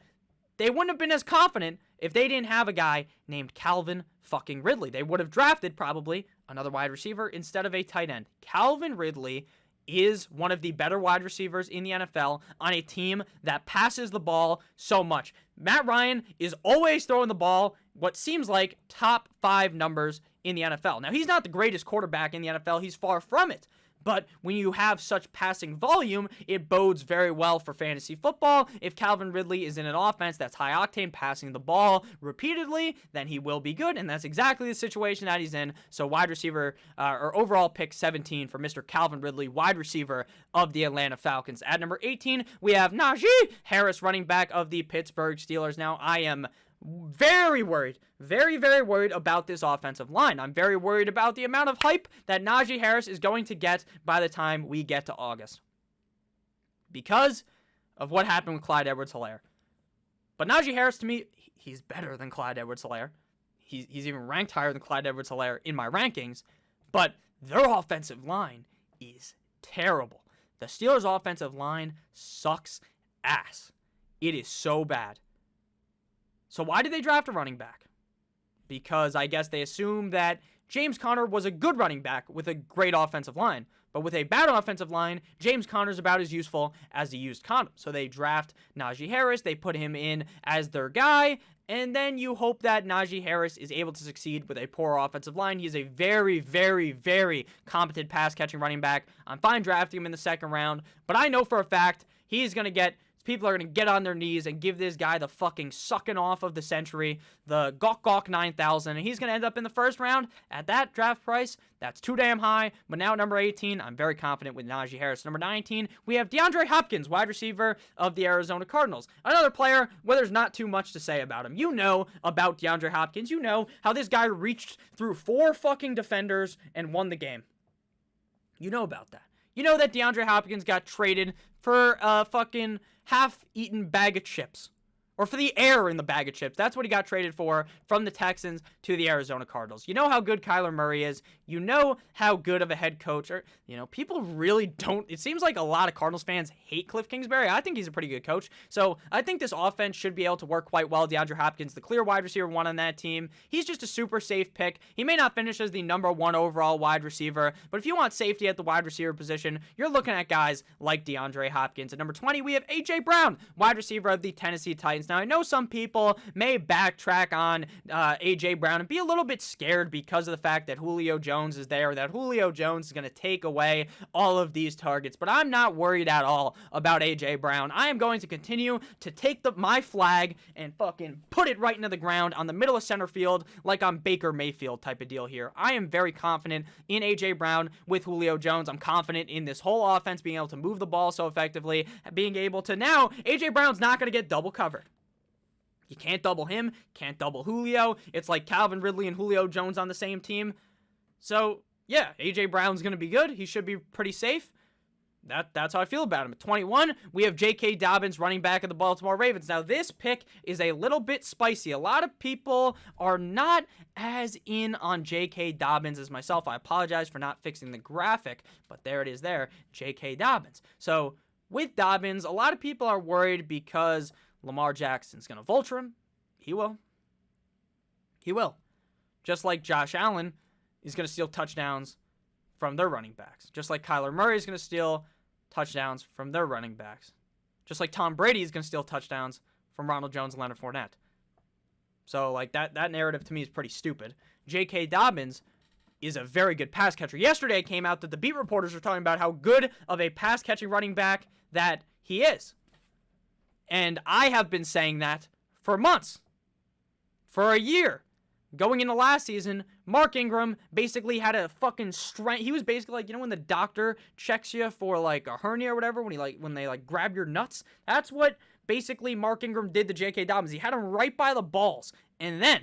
they wouldn't have been as confident if they didn't have a guy named Calvin fucking Ridley. They would have drafted probably another wide receiver instead of a tight end. Calvin Ridley is one of the better wide receivers in the NFL on a team that passes the ball so much. Matt Ryan is always throwing the ball, what seems like top 5 numbers in the NFL. Now, he's not the greatest quarterback in the NFL. He's far from it. But when you have such passing volume, it bodes very well for fantasy football. If Calvin Ridley is in an offense that's high octane, passing the ball repeatedly, then he will be good, and that's exactly the situation that he's in. So wide receiver, or overall pick 17 for Mr. Calvin Ridley, wide receiver of the Atlanta Falcons. At number 18, we have Najib Harris, running back of the Pittsburgh Steelers. Now, I am very worried, very worried about this offensive line. I'm very worried about the amount of hype that Najee Harris is going to get by the time we get to August, because of what happened with Clyde Edwards-Helaire. But Najee Harris, to me, he's better than Clyde Edwards-Helaire. He's even ranked higher than Clyde Edwards-Helaire in my rankings, but their offensive line is terrible. The Steelers' offensive line sucks ass. It is so bad. So why did they draft a running back? Because I guess they assumed that James Conner was a good running back with a great offensive line. But with a bad offensive line, James Conner's about as useful as a used condom. So they draft Najee Harris, they put him in as their guy, and then you hope that Najee Harris is able to succeed with a poor offensive line. He is a very competent pass-catching running back. I'm fine drafting him in the 2nd round, but I know for a fact he's going to get... People are going to get on their knees and give this guy the fucking sucking off of the century, the Gawk 9000, and he's going to end up in the 1st round. At that draft price, that's too damn high. But now at number 18, I'm very confident with Najee Harris. Number 19, we have DeAndre Hopkins, wide receiver of the Arizona Cardinals. Another player where there's not too much to say about him. You know about DeAndre Hopkins. You know how this guy reached through 4 fucking defenders and won the game. You know about that. You know that DeAndre Hopkins got traded for a fucking half-eaten bag of chips. Or for the air in the bag of chips. That's what he got traded for from the Texans to the Arizona Cardinals. You know how good Kyler Murray is. You know how good of a head coach. Or, people really don't. It seems like a lot of Cardinals fans hate Cliff Kingsbury. I think he's a pretty good coach. So I think this offense should be able to work quite well. DeAndre Hopkins, the clear wide receiver 1 on that team. He's just a super safe pick. He may not finish as the number 1 overall wide receiver, but if you want safety at the wide receiver position, you're looking at guys like DeAndre Hopkins. At number 20, we have A.J. Brown, wide receiver of the Tennessee Titans. Now, I know some people may backtrack on A.J. Brown and be a little bit scared because of the fact that Julio Jones is there, that Julio Jones is going to take away all of these targets, but I'm not worried at all about A.J. Brown. I am going to continue to take my flag and fucking put it right into the ground on the middle of center field like I'm Baker Mayfield type of deal here. I am very confident in A.J. Brown with Julio Jones. I'm confident in this whole offense being able to move the ball so effectively, being able to now, A.J. Brown's not going to get double covered. You can't double him, can't double Julio. It's like Calvin Ridley and Julio Jones on the same team. So, yeah, A.J. Brown's going to be good. He should be pretty safe. That's how I feel about him. At 21, we have J.K. Dobbins, running back of the Baltimore Ravens. Now, this pick is a little bit spicy. A lot of people are not as in on J.K. Dobbins as myself. I apologize for not fixing the graphic, but there it is there, J.K. Dobbins. So, with Dobbins, a lot of people are worried because Lamar Jackson's going to vulture him. He will. He will. Just like Josh Allen is going to steal touchdowns from their running backs. Just like Kyler Murray is going to steal touchdowns from their running backs. Just like Tom Brady is going to steal touchdowns from Ronald Jones and Leonard Fournette. So, like, that narrative to me is pretty stupid. J.K. Dobbins is a very good pass catcher. Yesterday it came out that the beat reporters were talking about how good of a pass-catching running back that he is. And I have been saying that for months. For a year. Going into last season, Mark Ingram basically had a fucking strength. He was basically like, you know when the doctor checks you for like a hernia or whatever, when they grab your nuts? That's what basically Mark Ingram did to J.K. Dobbins. He had him right by the balls. And then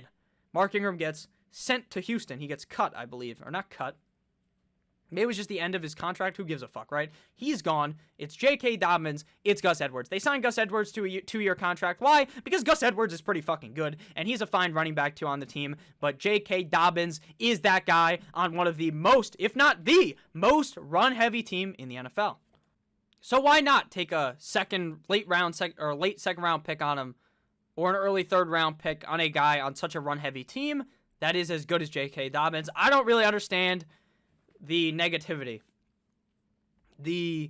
Mark Ingram gets sent to Houston. He gets cut, I believe. Or not cut. Maybe it was just the end of his contract. Who gives a fuck, right? He's gone. It's J.K. Dobbins. It's Gus Edwards. They signed Gus Edwards to a 2-year contract. Why? Because Gus Edwards is pretty fucking good, and he's a fine running back, too, on the team. But J.K. Dobbins is that guy on one of the most, if not the most, run-heavy team in the NFL. So why not take a late second-round pick on him, or an early third-round pick on a guy on such a run-heavy team that is as good as J.K. Dobbins? I don't really understand the negativity, the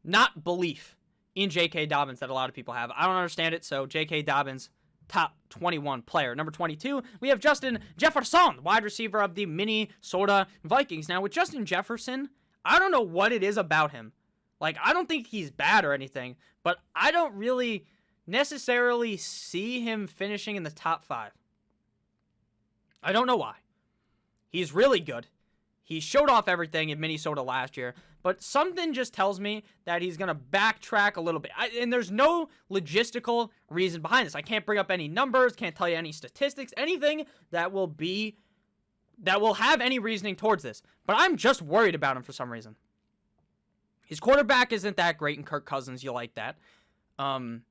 not belief in J.K. Dobbins that a lot of people have. I don't understand it, so J.K. Dobbins, top 21 player. Number 22, we have Justin Jefferson, wide receiver of the Minnesota Vikings. Now, with Justin Jefferson, I don't know what it is about him. Like, I don't think he's bad or anything, but I don't really necessarily see him finishing in the top 5. I don't know why. He's really good. He showed off everything in Minnesota last year, but something just tells me that he's going to backtrack a little bit. And there's no logistical reason behind this. I can't bring up any numbers, can't tell you any statistics, anything that will have any reasoning towards this. But I'm just worried about him for some reason. His quarterback isn't that great in Kirk Cousins. You like that. Adam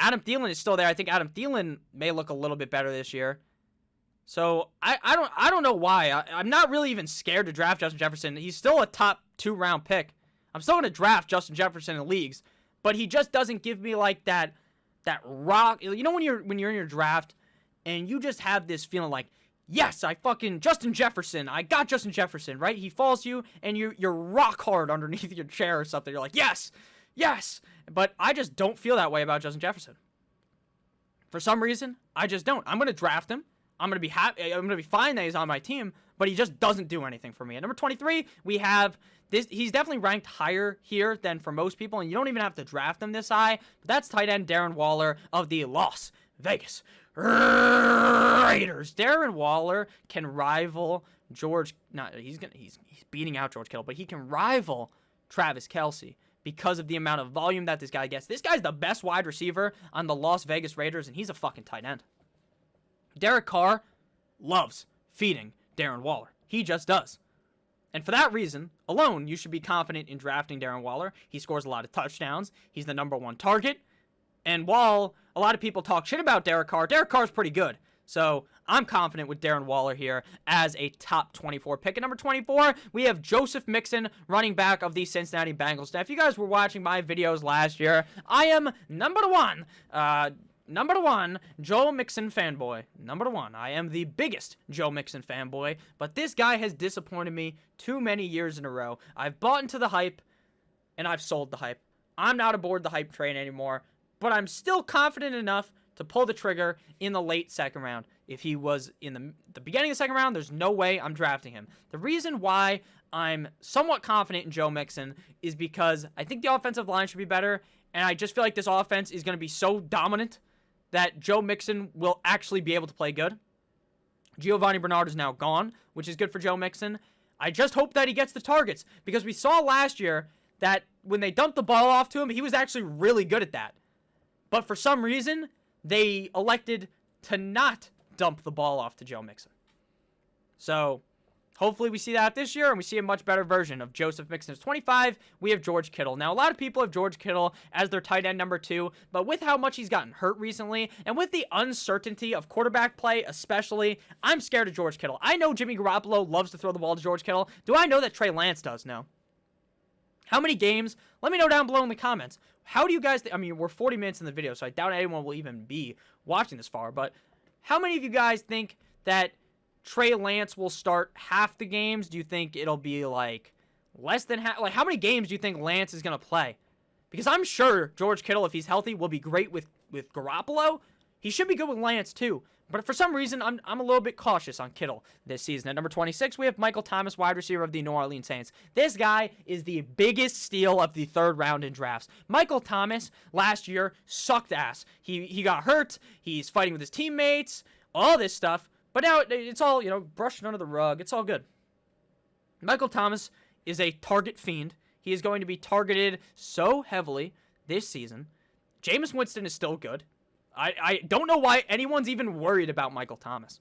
Thielen is still there. I think Adam Thielen may look a little bit better this year. So, I don't know why. I'm not really even scared to draft Justin Jefferson. He's still a top 2-round pick. I'm still going to draft Justin Jefferson in leagues, but he just doesn't give me like that rock. You know when you're in your draft and you just have this feeling like, yes, Justin Jefferson. I got Justin Jefferson, right? He falls to you and you're rock hard underneath your chair or something. You're like, yes. But I just don't feel that way about Justin Jefferson. For some reason, I just don't. I'm going to draft him. I'm going to be happy. I'm going to be fine that he's on my team, but he just doesn't do anything for me. At number 23, we have this. He's definitely ranked higher here than for most people, and you don't even have to draft him this high. But that's tight end Darren Waller of the Las Vegas Raiders. Darren Waller can rival he's beating out George Kittle, but he can rival Travis Kelsey because of the amount of volume that this guy gets. This guy's the best wide receiver on the Las Vegas Raiders, and he's a fucking tight end. Derek Carr loves feeding Darren Waller. He just does. And for that reason alone, you should be confident in drafting Darren Waller. He scores a lot of touchdowns. He's the number 1 target. And while a lot of people talk shit about Derek Carr's pretty good. So I'm confident with Darren Waller here as a top 24 pick. At number 24, we have Joseph Mixon, running back of the Cincinnati Bengals. Now, if you guys were watching my videos last year, I am number one, Joe Mixon fanboy. Number 1. I am the biggest Joe Mixon fanboy, but this guy has disappointed me too many years in a row. I've bought into the hype, and I've sold the hype. I'm not aboard the hype train anymore, but I'm still confident enough to pull the trigger in the late second round. If he was in the beginning of the second round, there's no way I'm drafting him. The reason why I'm somewhat confident in Joe Mixon is because I think the offensive line should be better, and I just feel like this offense is going to be so dominant that Joe Mixon will actually be able to play good. Giovanni Bernard is now gone, which is good for Joe Mixon. I just hope that he gets the targets, because we saw last year that when they dumped the ball off to him, he was actually really good at that. But for some reason, they elected to not dump the ball off to Joe Mixon. So hopefully we see that this year, and we see a much better version of Joseph Mixon. At 25, we have George Kittle. Now, a lot of people have George Kittle as their tight end number 2, but with how much he's gotten hurt recently, and with the uncertainty of quarterback play especially, I'm scared of George Kittle. I know Jimmy Garoppolo loves to throw the ball to George Kittle. Do I know that Trey Lance does? No. How many games? Let me know down below in the comments. How do you guys I mean, we're 40 minutes in the video, so I doubt anyone will even be watching this far, but how many of you guys think that Trey Lance will start half the games? Do you think it'll be like less than half? Like, how many games do you think Lance is going to play? Because I'm sure George Kittle, if he's healthy, will be great with Garoppolo. He should be good with Lance too. But for some reason, I'm a little bit cautious on Kittle this season. At number 26, we have Michael Thomas, wide receiver of the New Orleans Saints. This guy is the biggest steal of the third round in drafts. Michael Thomas last year sucked ass. He got hurt. He's fighting with his teammates, all this stuff. But now it's all, brushed under the rug. It's all good. Michael Thomas is a target fiend. He is going to be targeted so heavily this season. Jameis Winston is still good. I don't know why anyone's even worried about Michael Thomas.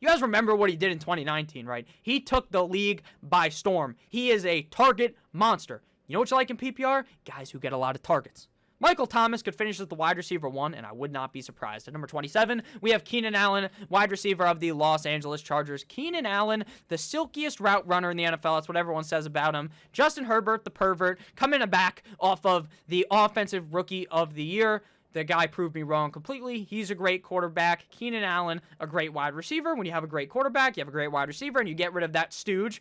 You guys remember what he did in 2019, right? He took the league by storm. He is a target monster. You know what you like in PPR? Guys who get a lot of targets. Michael Thomas could finish as the wide receiver 1, and I would not be surprised. At number 27, we have Keenan Allen, wide receiver of the Los Angeles Chargers. Keenan Allen, the silkiest route runner in the NFL. That's what everyone says about him. Justin Herbert, the pervert, coming back off of the Offensive Rookie of the Year. The guy proved me wrong completely. He's a great quarterback. Keenan Allen, a great wide receiver. When you have a great quarterback, you have a great wide receiver, and you get rid of that stooge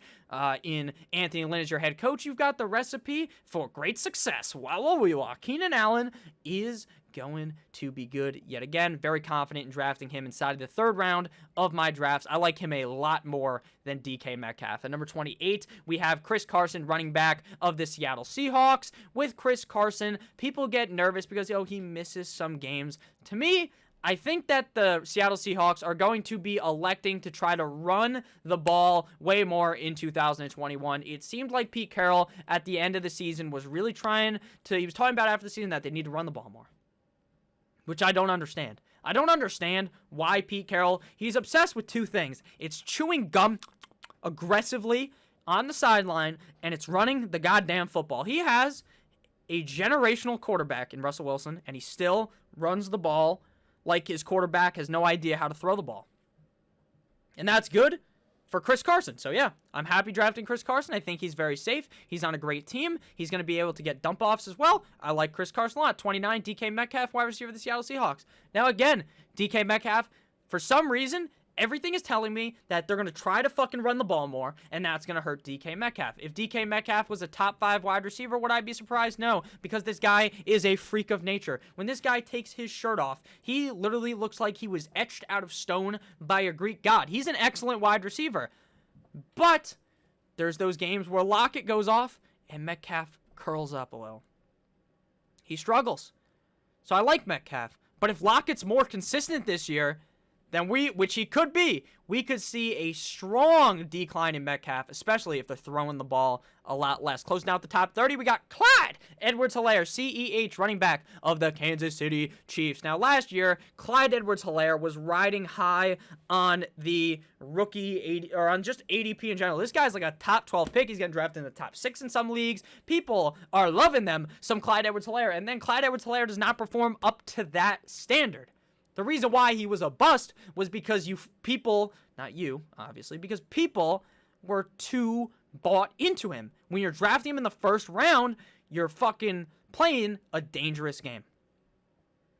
in Anthony Lynn as your head coach, you've got the recipe for great success. Wow. Keenan Allen is going to be good yet again. Very confident in drafting him inside of the third round of my drafts. I like him a lot more than DK Metcalf. At number 28, we have Chris Carson, running back of the Seattle Seahawks. With Chris Carson, people get nervous because, he misses some games. To me, I think that the Seattle Seahawks are going to be electing to try to run the ball way more in 2021. It seemed like Pete Carroll at the end of the season was really he was talking about after the season that they need to run the ball more, which I don't understand. I don't understand why Pete Carroll, he's obsessed with two things. It's chewing gum aggressively on the sideline, and it's running the goddamn football. He has a generational quarterback in Russell Wilson, and he still runs the ball like his quarterback has no idea how to throw the ball. And that's good for Chris Carson. So yeah, I'm happy drafting Chris Carson. I think he's very safe. He's on a great team. He's going to be able to get dump-offs as well. I like Chris Carson a lot. 29, DK Metcalf, wide receiver of the Seattle Seahawks. Now again, DK Metcalf, for some reason, everything is telling me that they're going to try to fucking run the ball more, and that's going to hurt DK Metcalf. If DK Metcalf was a top 5 wide receiver, would I be surprised? No, because this guy is a freak of nature. When this guy takes his shirt off, he literally looks like he was etched out of stone by a Greek god. He's an excellent wide receiver. But there's those games where Lockett goes off and Metcalf curls up a little. He struggles. So I like Metcalf. But if Lockett's more consistent this year, then which he could be, we could see a strong decline in Metcalf, especially if they're throwing the ball a lot less. Closing out the top 30, we got Clyde Edwards-Helaire, CEH, running back of the Kansas City Chiefs. Now, last year, Clyde Edwards-Helaire was riding high on the rookie, or on just ADP in general. This guy's like a top 12 pick. He's getting drafted in the top 6 in some leagues. People are loving them, some Clyde Edwards-Helaire, and then Clyde Edwards-Helaire does not perform up to that standard. The reason why he was a bust was because people, not you, obviously, because people were too bought into him. When you're drafting him in the first round, you're fucking playing a dangerous game.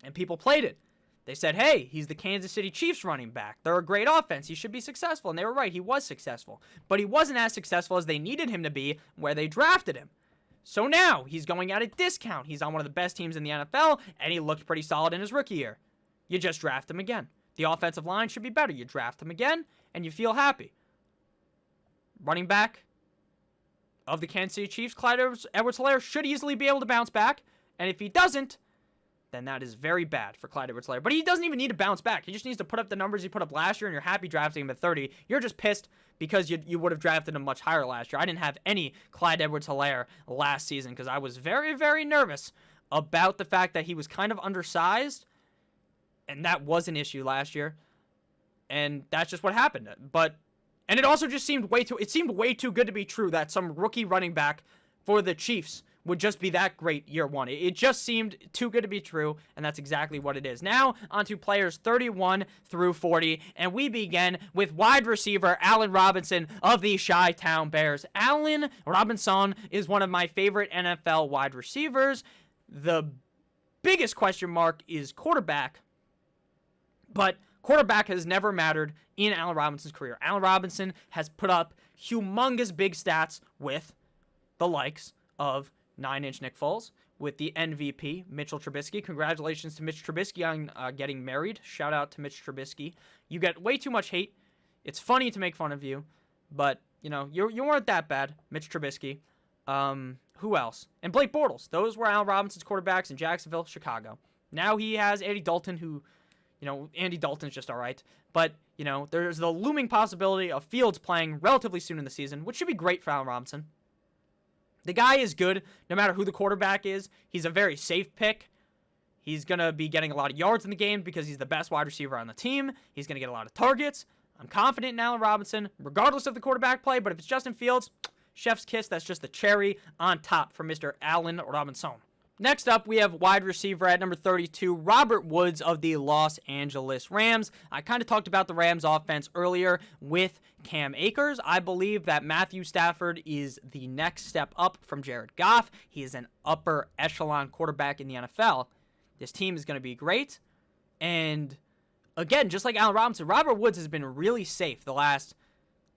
And people played it. They said, hey, he's the Kansas City Chiefs running back. They're a great offense. He should be successful. And they were right. He was successful. But he wasn't as successful as they needed him to be where they drafted him. So now he's going at a discount. He's on one of the best teams in the NFL, and he looked pretty solid in his rookie year. You just draft him again. The offensive line should be better. You draft him again, and you feel happy. Running back of the Kansas City Chiefs, Clyde Edwards-Helaire, should easily be able to bounce back. And if he doesn't, then that is very bad for Clyde Edwards-Helaire. But he doesn't even need to bounce back. He just needs to put up the numbers he put up last year, and you're happy drafting him at 30. You're just pissed because you would have drafted him much higher last year. I didn't have any Clyde Edwards-Helaire last season because I was very, very nervous about the fact that he was kind of undersized. And that was an issue last year. And that's just what happened. And it also just seemed way too good to be true that some rookie running back for the Chiefs would just be that great year one. It just seemed too good to be true, and that's exactly what it is. Now, on to players 31 through 40, and we begin with wide receiver Allen Robinson of the Chi-Town Bears. Allen Robinson is one of my favorite NFL wide receivers. The biggest question mark is quarterback. But Quarterback has never mattered in Allen Robinson's career. Allen Robinson has put up humongous big stats with the likes of 9-inch Nick Foles, with the MVP, Mitchell Trubisky. Congratulations to Mitch Trubisky on getting married. Shout out to Mitch Trubisky. You get way too much hate. It's funny to make fun of you, but, you know, you weren't that bad, Mitch Trubisky. Who else? And Blake Bortles. Those were Allen Robinson's quarterbacks in Jacksonville, Chicago. Now he has Andy Dalton, who, you know, Andy Dalton's just all right. But, you know, there's the looming possibility of Fields playing relatively soon in the season, which should be great for Allen Robinson. The guy is good no matter who the quarterback is. He's a very safe pick. He's going to be getting a lot of yards in the game because he's the best wide receiver on the team. He's going to get a lot of targets. I'm confident in Allen Robinson, regardless of the quarterback play. But if it's Justin Fields, chef's kiss, that's just the cherry on top for Mr. Allen Robinson. Next up, we have wide receiver at number 32, Robert Woods of the Los Angeles Rams. I kind of talked about the Rams offense earlier with Cam Akers. I believe that Matthew Stafford is the next step up from Jared Goff. He is an upper echelon quarterback in the NFL. This team is going to be great. And again, just like Allen Robinson, Robert Woods has been really safe the last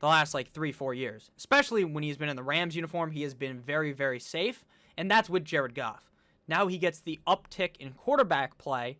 like 3-4 years. Especially when he's been in the Rams uniform, he has been very, very safe. And that's with Jared Goff. Now he gets the uptick in quarterback play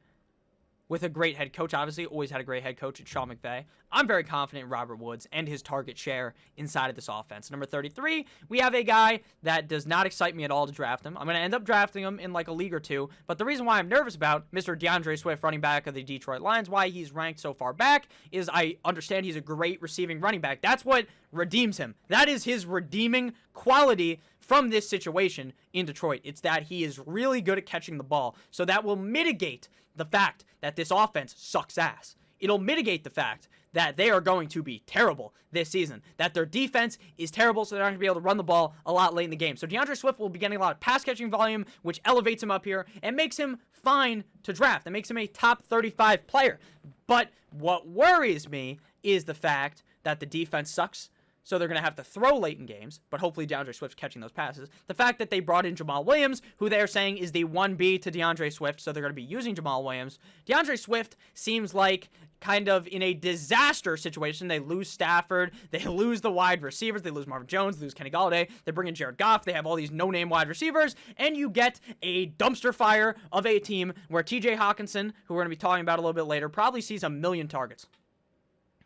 with a great head coach. Obviously, always had a great head coach at Sean McVay. I'm very confident in Robert Woods and his target share inside of this offense. Number 33, we have a guy that does not excite me at all to draft him. I'm going to end up drafting him in like a league or two, but the reason why I'm nervous about Mr. Deandre Swift, running back of the Detroit Lions, why he's ranked so far back, is I understand he's a great receiving running back. That's what redeems him. That is his redeeming quality from this situation in Detroit. It's that he is really good at catching the ball, so that will mitigate the fact that this offense sucks ass. It'll mitigate the fact that they are going to be terrible this season, that their defense is terrible, so they're not going to be able to run the ball a lot late in the game. So DeAndre Swift will be getting a lot of pass-catching volume, which elevates him up here and makes him fine to draft. It makes him a top 35 player. But what worries me is the fact that the defense sucks, so they're going to have to throw late in games, but hopefully DeAndre Swift's catching those passes. The fact that they brought in Jamal Williams, who they're saying is the 1B to DeAndre Swift, so they're going to be using Jamal Williams. DeAndre Swift seems like kind of in a disaster situation. They lose Stafford, they lose the wide receivers, they lose Marvin Jones, they lose Kenny Golladay, they bring in Jared Goff, they have all these no-name wide receivers, and you get a dumpster fire of a team where TJ Hawkinson, who we're going to be talking about a little bit later, probably sees 1 million targets.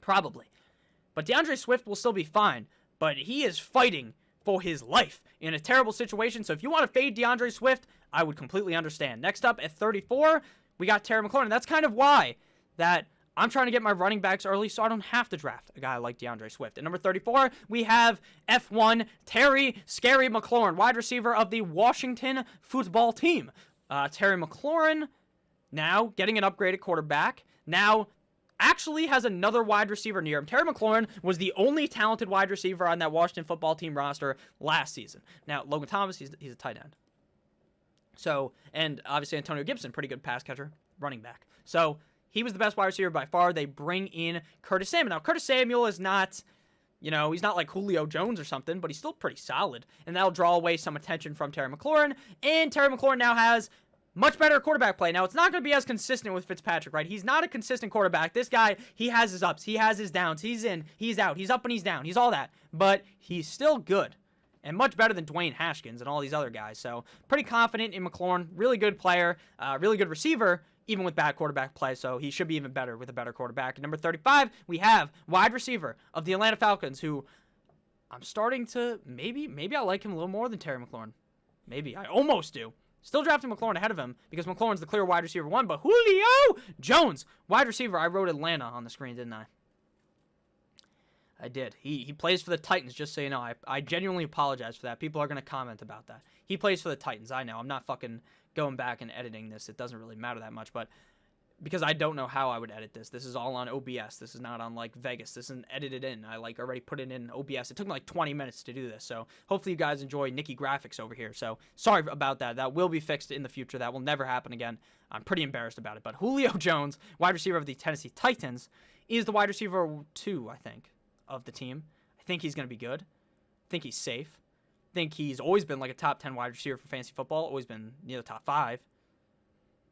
Probably. But DeAndre Swift will still be fine, but he is fighting for his life in a terrible situation. So if you want to fade DeAndre Swift, I would completely understand. Next up at 34, we got Terra Mclaren. That's kind of why that I'm trying to get my running backs early so I don't have to draft a guy like DeAndre Swift. At number 34, we have F1 Terry Scary McLaurin, wide receiver of the Washington football team. Terry McLaurin now getting an upgraded quarterback. Now actually has another wide receiver near him. Terry McLaurin was the only talented wide receiver on that Washington football team roster last season. Now, Logan Thomas, he's a tight end. So, and obviously Antonio Gibson, pretty good pass catcher, running back. So, he was the best wide receiver by far. They bring in Curtis Samuel. Now, Curtis Samuel is not, you know, he's not like Julio Jones or something, but he's still pretty solid. And that'll draw away some attention from Terry McLaurin. And Terry McLaurin now has much better quarterback play. Now, it's not going to be as consistent with Fitzpatrick, right? He's not a consistent quarterback. This guy, he has his ups. He has his downs. He's in. He's out. He's up and he's down. He's all that. But he's still good and much better than Dwayne Haskins and all these other guys. So, pretty confident in McLaurin. Really good player. Really good receiver, even with bad quarterback play. So, he should be even better with a better quarterback. At number 35, we have wide receiver of the Atlanta Falcons, who I'm starting to maybe I like him a little more than Terry McLaurin. Maybe. I almost do. Still drafting McLaurin ahead of him because McLaurin's the clear wide receiver 1, but Julio Jones, wide receiver. I wrote Atlanta on the screen, didn't I? I did. He plays for the Titans, just so you know. I genuinely apologize for that. People are going to comment about that. He plays for the Titans. I know. I'm not fucking going back and editing this. It doesn't really matter that much, but because I don't know how I would edit this. This is all on OBS. This is not on, like, Vegas. This isn't edited in. I, like, already put it in OBS. It took me, like, 20 minutes to do this, so hopefully you guys enjoy Nicky graphics over here. So, sorry about that. That will be fixed in the future. That will never happen again. I'm pretty embarrassed about it. But Julio Jones, wide receiver of the Tennessee Titans, is the wide receiver 2, I think, of the team. I think he's going to be good. I think he's safe. I think he's always been, like, a top 10 wide receiver for fantasy football. Always been near the top 5.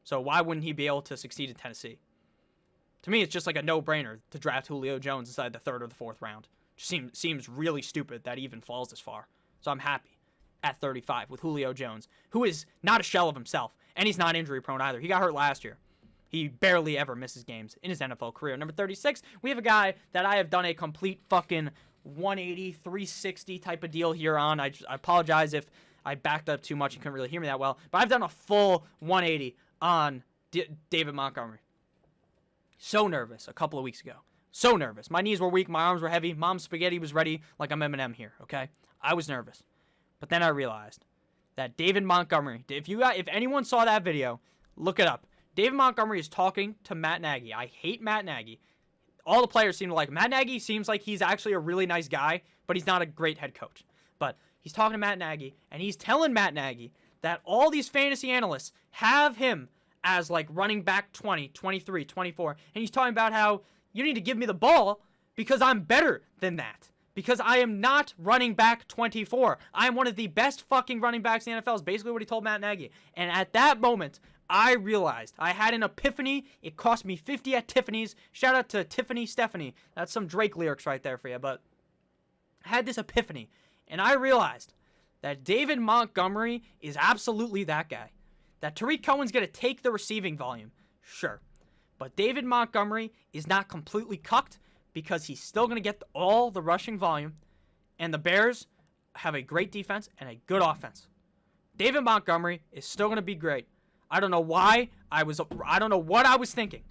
So why wouldn't he be able to succeed in Tennessee? To me, it's just like a no-brainer to draft Julio Jones inside the 3rd or the 4th round. Just seems really stupid that he even falls this far. So I'm happy at 35 with Julio Jones, who is not a shell of himself, and he's not injury-prone either. He got hurt last year. He barely ever misses games in his NFL career. Number 36, we have a guy that I have done a complete fucking 180, 360 type of deal here on. I apologize if I backed up too much. You couldn't really hear me that well. But I've done a full 180 on David Montgomery. So nervous a couple of weeks ago. So nervous. My knees were weak. My arms were heavy. Mom's spaghetti was ready like I'm Eminem here, okay? I was nervous. But then I realized that David Montgomery, if anyone saw that video, look it up. David Montgomery is talking to Matt Nagy. I hate Matt Nagy. All the players seem to like him. Matt Nagy seems like he's actually a really nice guy, but he's not a great head coach. But he's talking to Matt Nagy, and he's telling Matt Nagy that all these fantasy analysts have him as like running back 20, 23, 24. And he's talking about how you need to give me the ball because I'm better than that. Because I am not running back 24. I am one of the best fucking running backs in the NFL is basically what he told Matt Nagy. And at that moment, I realized I had an epiphany. It cost me 50 at Tiffany's. Shout out to Tiffany Stephanie. That's some Drake lyrics right there for you. But I had this epiphany. And I realized that David Montgomery is absolutely that guy. That Tariq Cohen's going to take the receiving volume. Sure. But David Montgomery is not completely cucked because he's still going to get all the rushing volume. And the Bears have a great defense and a good offense. David Montgomery is still going to be great. I don't know why. I don't know what I was thinking.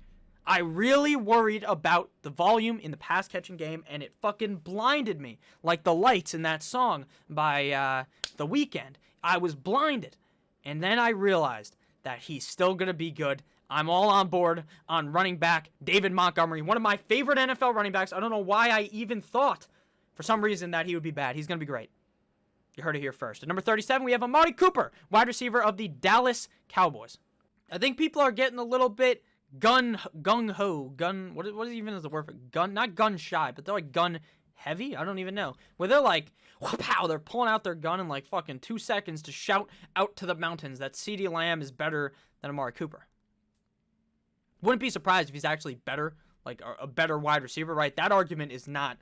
I really worried about the volume in the pass catching game, and it fucking blinded me. Like the lights in that song by The Weeknd. I was blinded. And then I realized that he's still going to be good. I'm all on board on running back David Montgomery, one of my favorite NFL running backs. I don't know why I even thought for some reason that he would be bad. He's going to be great. You heard it here first. At number 37, we have a Marty Cooper, wide receiver of the Dallas Cowboys. I think people are getting a little bit gung-ho. What even is the word for gun? Not gun shy, but they're like gun heavy? I don't even know. Where they're like, pow, they're pulling out their gun in like fucking 2 seconds to shout out to the mountains that CeeDee Lamb is better than Amari Cooper. Wouldn't be surprised if he's actually better, like a better wide receiver, right? That argument is not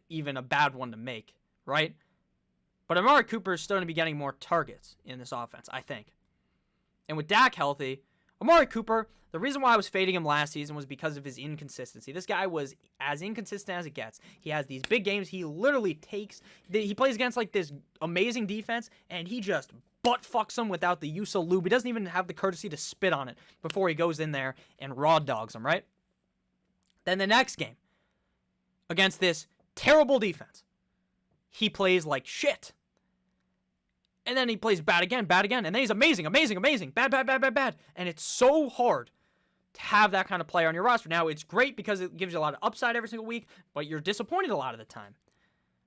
even a bad one to make, right? But Amari Cooper is starting to be getting more targets in this offense, I think. And with Dak healthy, Amari Cooper, the reason why I was fading him last season was because of his inconsistency. This guy was as inconsistent as it gets. He has these big games. He literally he plays against like this amazing defense, and he just butt fucks them without the use of lube. He doesn't even have the courtesy to spit on it before he goes in there and raw dogs them, right? Then the next game, against this terrible defense, he plays like shit. And then he plays bad again, and then he's amazing, bad. And it's so hard to have that kind of player on your roster. Now, it's great because it gives you a lot of upside every single week, but you're disappointed a lot of the time.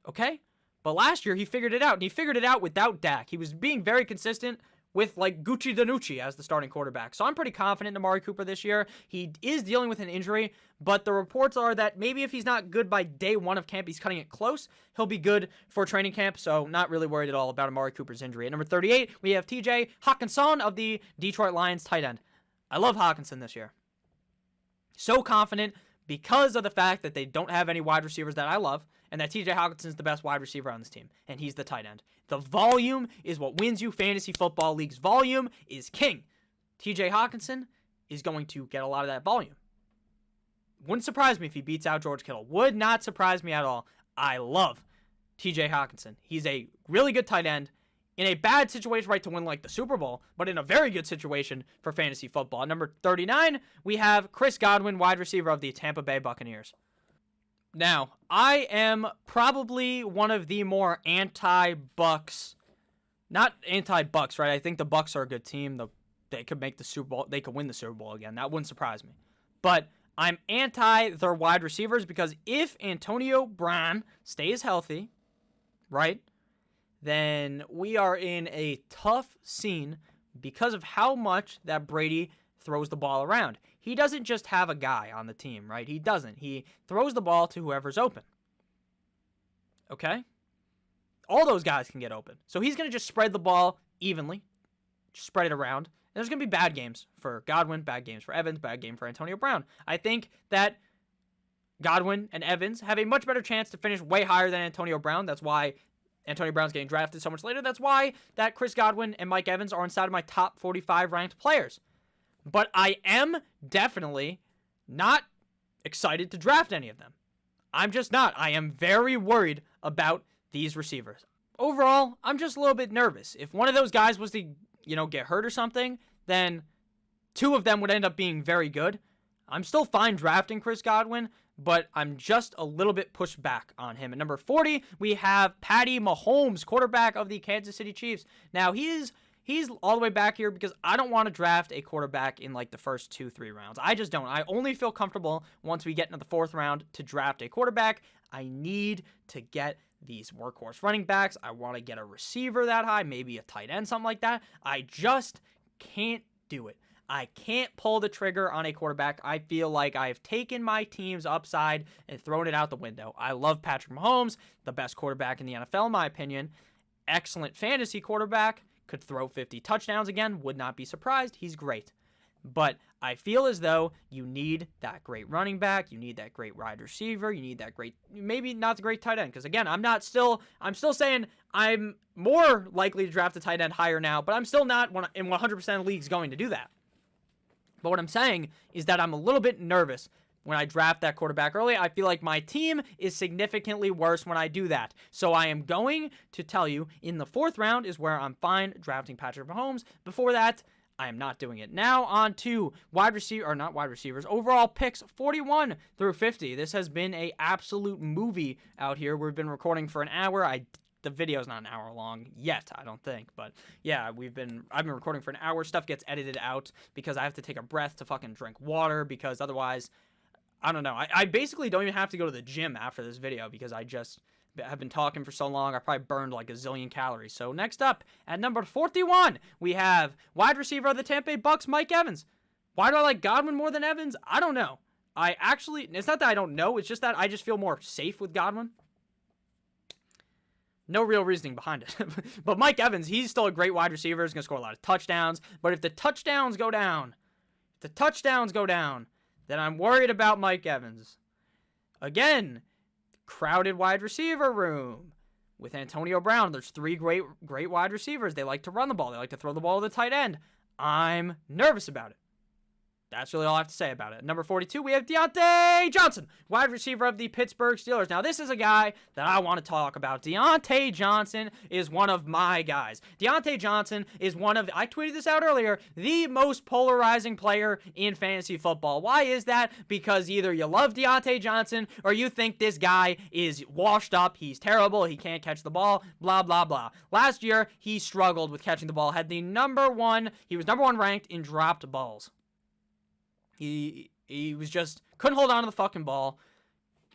Okay? But last year, he figured it out, and he figured it out without Dak. He was being very consistent with, like, Gucci Danucci as the starting quarterback. So I'm pretty confident in Amari Cooper this year. He is dealing with an injury, but the reports are that maybe if he's not good by day one of camp, he's cutting it close, he'll be good for training camp, so not really worried at all about Amari Cooper's injury. At number 38, we have TJ Hockenson of the Detroit Lions tight end. I love Hockenson this year. So confident because of the fact that they don't have any wide receivers that I love, and that TJ Hawkinson's the best wide receiver on this team, and he's the tight end. The volume is what wins you fantasy football leagues. Volume is king. TJ Hawkinson is going to get a lot of that volume. Wouldn't surprise me if he beats out George Kittle. Would not surprise me at all. I love TJ Hawkinson. He's a really good tight end in a bad situation, right, to win like the Super Bowl, but in a very good situation for fantasy football. At number 39, we have Chris Godwin, wide receiver of the Tampa Bay Buccaneers. Now, I am probably one of the more anti-Bucks, not anti-Bucks, right? I think the Bucks are a good team. They could make the Super Bowl. They could win the Super Bowl again. That wouldn't surprise me. But I'm anti their wide receivers because if Antonio Brown stays healthy, right, then we are in a tough scene because of how much that Brady throws the ball around. He doesn't just have a guy on the team, right? He doesn't. He throws the ball to whoever's open. Okay? All those guys can get open. So he's going to just spread the ball evenly, just spread it around, there's going to be bad games for Godwin, bad games for Evans, bad game for Antonio Brown. I think that Godwin and Evans have a much better chance to finish way higher than Antonio Brown. That's why Antonio Brown's getting drafted so much later. That's why that Chris Godwin and Mike Evans are inside of my top 45 ranked players. But I am definitely not excited to draft any of them. I'm just not. I am very worried about these receivers. Overall, I'm just a little bit nervous. If one of those guys was to, get hurt or something, then two of them would end up being very good. I'm still fine drafting Chris Godwin, but I'm just a little bit pushed back on him. At number 40, we have Patty Mahomes, quarterback of the Kansas City Chiefs. Now, he's all the way back here because I don't want to draft a quarterback in like the first 2-3 rounds. I just don't. I only feel comfortable once we get into the 4th round to draft a quarterback. I need to get these workhorse running backs. I want to get a receiver that high, maybe a tight end, something like that. I just can't do it. I can't pull the trigger on a quarterback. I feel like I've taken my team's upside and thrown it out the window. I love Patrick Mahomes, the best quarterback in the NFL, in my opinion. Excellent fantasy quarterback. Could throw 50 touchdowns again. Would not be surprised. He's great. But I feel as though you need that great running back. You need that great wide receiver. You need that great, maybe not the great tight end. Because again, I'm still saying I'm more likely to draft a tight end higher now, but I'm still not in 100% of leagues going to do that. But what I'm saying is that I'm a little bit nervous when I draft that quarterback early. I feel like my team is significantly worse when I do that. So I am going to tell you in the 4th round is where I'm fine drafting Patrick Mahomes. Before that, I am not doing it. Now on to overall picks 41 through 50. This has been an absolute movie out here. We've been recording for an hour. The video's not an hour long yet, I don't think. But yeah, I've been recording for an hour. Stuff gets edited out because I have to take a breath to fucking drink water because otherwise, I don't know. I basically don't even have to go to the gym after this video because I just have been talking for so long. I probably burned like a zillion calories. So next up at number 41, we have wide receiver of the Tampa Bay Bucks, Mike Evans. Why do I like Godwin more than Evans? I don't know. It's not that I don't know. It's just that I just feel more safe with Godwin. No real reasoning behind it. But Mike Evans, he's still a great wide receiver. He's going to score a lot of touchdowns. But if the touchdowns go down, then I'm worried about Mike Evans. Again, crowded wide receiver room. With Antonio Brown, there's 3 great wide receivers. They like to run the ball. They like to throw the ball to the tight end. I'm nervous about it. That's really all I have to say about it. Number 42, we have Deontay Johnson, wide receiver of the Pittsburgh Steelers. Now, this is a guy that I want to talk about. Deontay Johnson is one of my guys. Deontay Johnson is I tweeted this out earlier, the most polarizing player in fantasy football. Why is that? Because either you love Deontay Johnson or you think this guy is washed up, he's terrible, he can't catch the ball, blah, blah, blah. Last year, he struggled with catching the ball, he was number 1 ranked in dropped balls. He was just couldn't hold on to the fucking ball.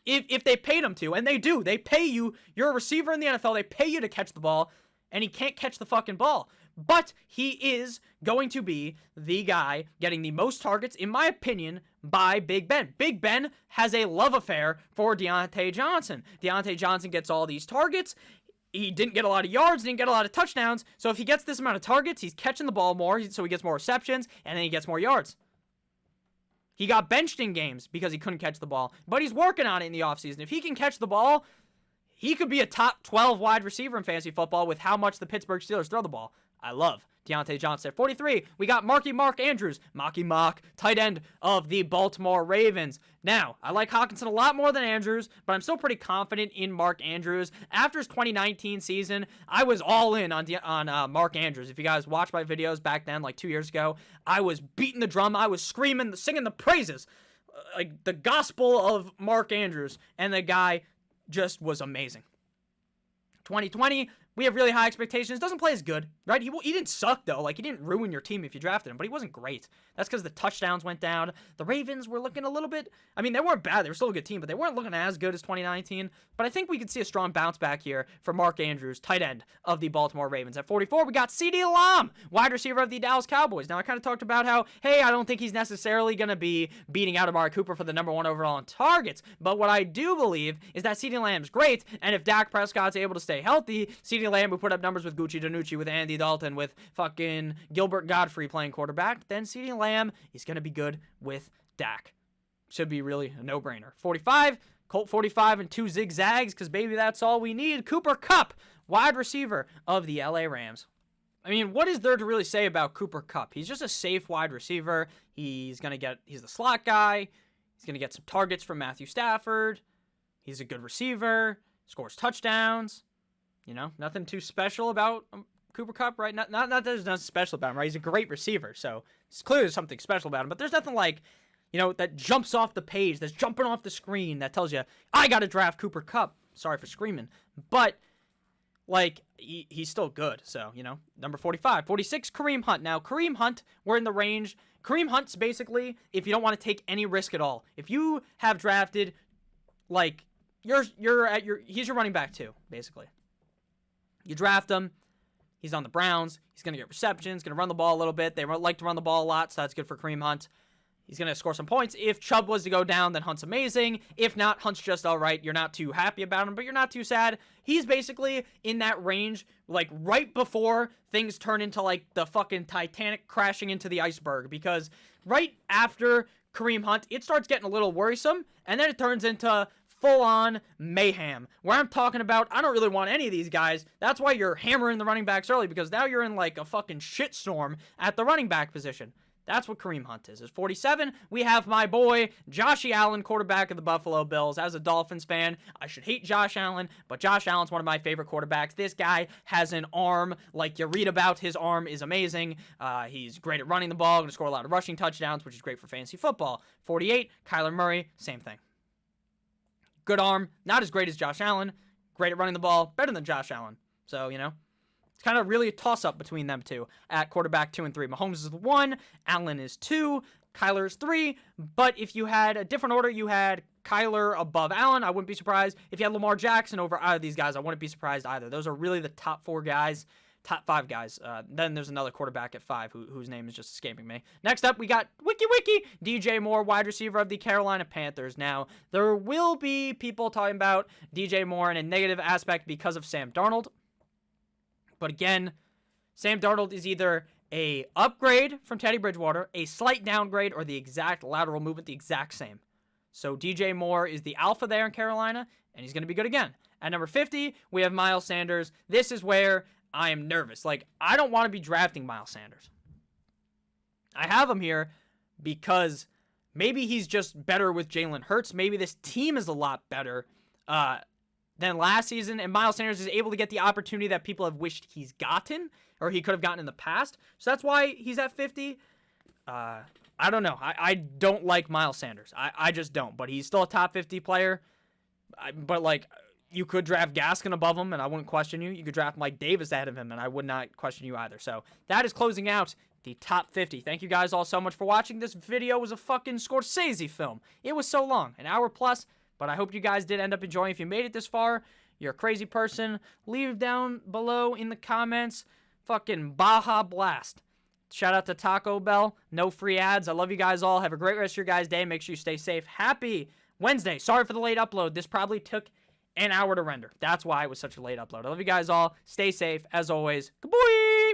If they paid him to, and they do, they pay you. You're a receiver in the NFL. They pay you to catch the ball, and he can't catch the fucking ball. But he is going to be the guy getting the most targets, in my opinion, by Big Ben. Big Ben has a love affair for Deontay Johnson. Deontay Johnson gets all these targets. He didn't get a lot of yards, didn't get a lot of touchdowns. So if he gets this amount of targets, he's catching the ball more, so he gets more receptions, and then he gets more yards. He got benched in games because he couldn't catch the ball, but he's working on it in the offseason. If he can catch the ball, he could be a top 12 wide receiver in fantasy football with how much the Pittsburgh Steelers throw the ball. I love Deontay Johnson. At 43, we got Mark Andrews, tight end of the Baltimore Ravens. Now, I like Hockenson a lot more than Andrews, but I'm still pretty confident in Mark Andrews. After his 2019 season, I was all in on Mark Andrews. If you guys watched my videos back then, like 2 years ago, I was beating the drum. I was screaming, singing the praises, like the gospel of Mark Andrews, and the guy just was amazing. 2020, we have really high expectations. Doesn't play as good, right? He didn't suck, though. Like, he didn't ruin your team if you drafted him, but he wasn't great. That's because the touchdowns went down. The Ravens were looking a little bit... I mean, they weren't bad. They were still a good team, but they weren't looking as good as 2019. But I think we could see a strong bounce back here for Mark Andrews, tight end of the Baltimore Ravens. At 44, we got CeeDee Lamb, wide receiver of the Dallas Cowboys. Now, I kind of talked about how, hey, I don't think he's necessarily going to be beating out Marty Cooper for the number 1 overall in targets. But what I do believe is that CeeDee Lamb's great, and if Dak Prescott's able to stay healthy, CeeDee CeeDee Lamb, who put up numbers with Gucci Danucci, with Andy Dalton, with fucking Gilbert Godfrey playing quarterback, then CeeDee Lamb is going to be good with Dak. Should be really a no-brainer. 45, Colt 45 and 2 zigzags, because baby, that's all we need. Cooper Kupp, wide receiver of the LA Rams. I mean, what is there to really say about Cooper Kupp? He's just a safe wide receiver. He's the slot guy. He's going to get some targets from Matthew Stafford. He's a good receiver. Scores touchdowns. You know, nothing too special about Cooper Kupp, right? Not that there's nothing special about him, right? He's a great receiver, so it's clearly something special about him. But there's nothing like, you know, that jumps off the page, that's jumping off the screen, that tells you, I got to draft Cooper Kupp. Sorry for screaming. But, like, he's still good. So, you know, number 45. 46, Kareem Hunt. Now, Kareem Hunt, we're in the range. Kareem Hunt's basically, if you don't want to take any risk at all. If you have drafted, like, he's your running back too, basically. You draft him. He's on the Browns. He's going to get receptions, going to run the ball a little bit. They like to run the ball a lot, so that's good for Kareem Hunt. He's going to score some points. If Chubb was to go down, then Hunt's amazing. If not, Hunt's just all right. You're not too happy about him, but you're not too sad. He's basically in that range, like, right before things turn into, like, the fucking Titanic crashing into the iceberg. Because right after Kareem Hunt, it starts getting a little worrisome, and then it turns into full-on mayhem, where I'm talking about, I don't really want any of these guys. That's why you're hammering the running backs early, because now you're in, like, a fucking shitstorm at the running back position. That's what Kareem Hunt is. At 47, we have my boy, Josh Allen, quarterback of the Buffalo Bills. As a Dolphins fan, I should hate Josh Allen, but Josh Allen's one of my favorite quarterbacks. This guy has an arm like you read about. His arm is amazing. He's great at running the ball, going to score a lot of rushing touchdowns, which is great for fantasy football. 48, Kyler Murray, same thing. Good arm, not as great as Josh Allen. Great at running the ball, better than Josh Allen. So, you know, it's kind of really a toss-up between them two at quarterback 2 and 3. Mahomes is 1, Allen is 2, Kyler is 3. But if you had a different order, you had Kyler above Allen, I wouldn't be surprised. If you had Lamar Jackson over either of these guys, I wouldn't be surprised either. Those are really the top 4 guys. Top 5 guys. Then there's another quarterback at 5 whose name is just escaping me. Next up, we got Wiki DJ Moore, wide receiver of the Carolina Panthers. Now, there will be people talking about DJ Moore in a negative aspect because of Sam Darnold. But again, Sam Darnold is either a upgrade from Teddy Bridgewater, a slight downgrade, or the exact lateral movement, the exact same. So DJ Moore is the alpha there in Carolina, and he's going to be good again. At number 50, we have Miles Sanders. This is where I am nervous. Like, I don't want to be drafting Miles Sanders. I have him here because maybe he's just better with Jalen Hurts. Maybe this team is a lot better than last season, and Miles Sanders is able to get the opportunity that people have wished he's gotten, or he could have gotten in the past. So that's why he's at 50. I don't know. I don't like Miles Sanders. I just don't. But he's still a top 50 player. But, like, you could draft Gaskin above him, and I wouldn't question you. You could draft Mike Davis ahead of him, and I would not question you either. So that is closing out the top 50. Thank you guys all so much for watching. This video was a fucking Scorsese film. It was so long, an hour plus, but I hope you guys did end up enjoying. If you made it this far, you're a crazy person. Leave down below in the comments, fucking Baja Blast. Shout out to Taco Bell. No free ads. I love you guys all. Have a great rest of your guys' day. Make sure you stay safe. Happy Wednesday. Sorry for the late upload. This probably took an hour to render. That's why it was such a late upload. I love you guys all. Stay safe. As always, goodbye.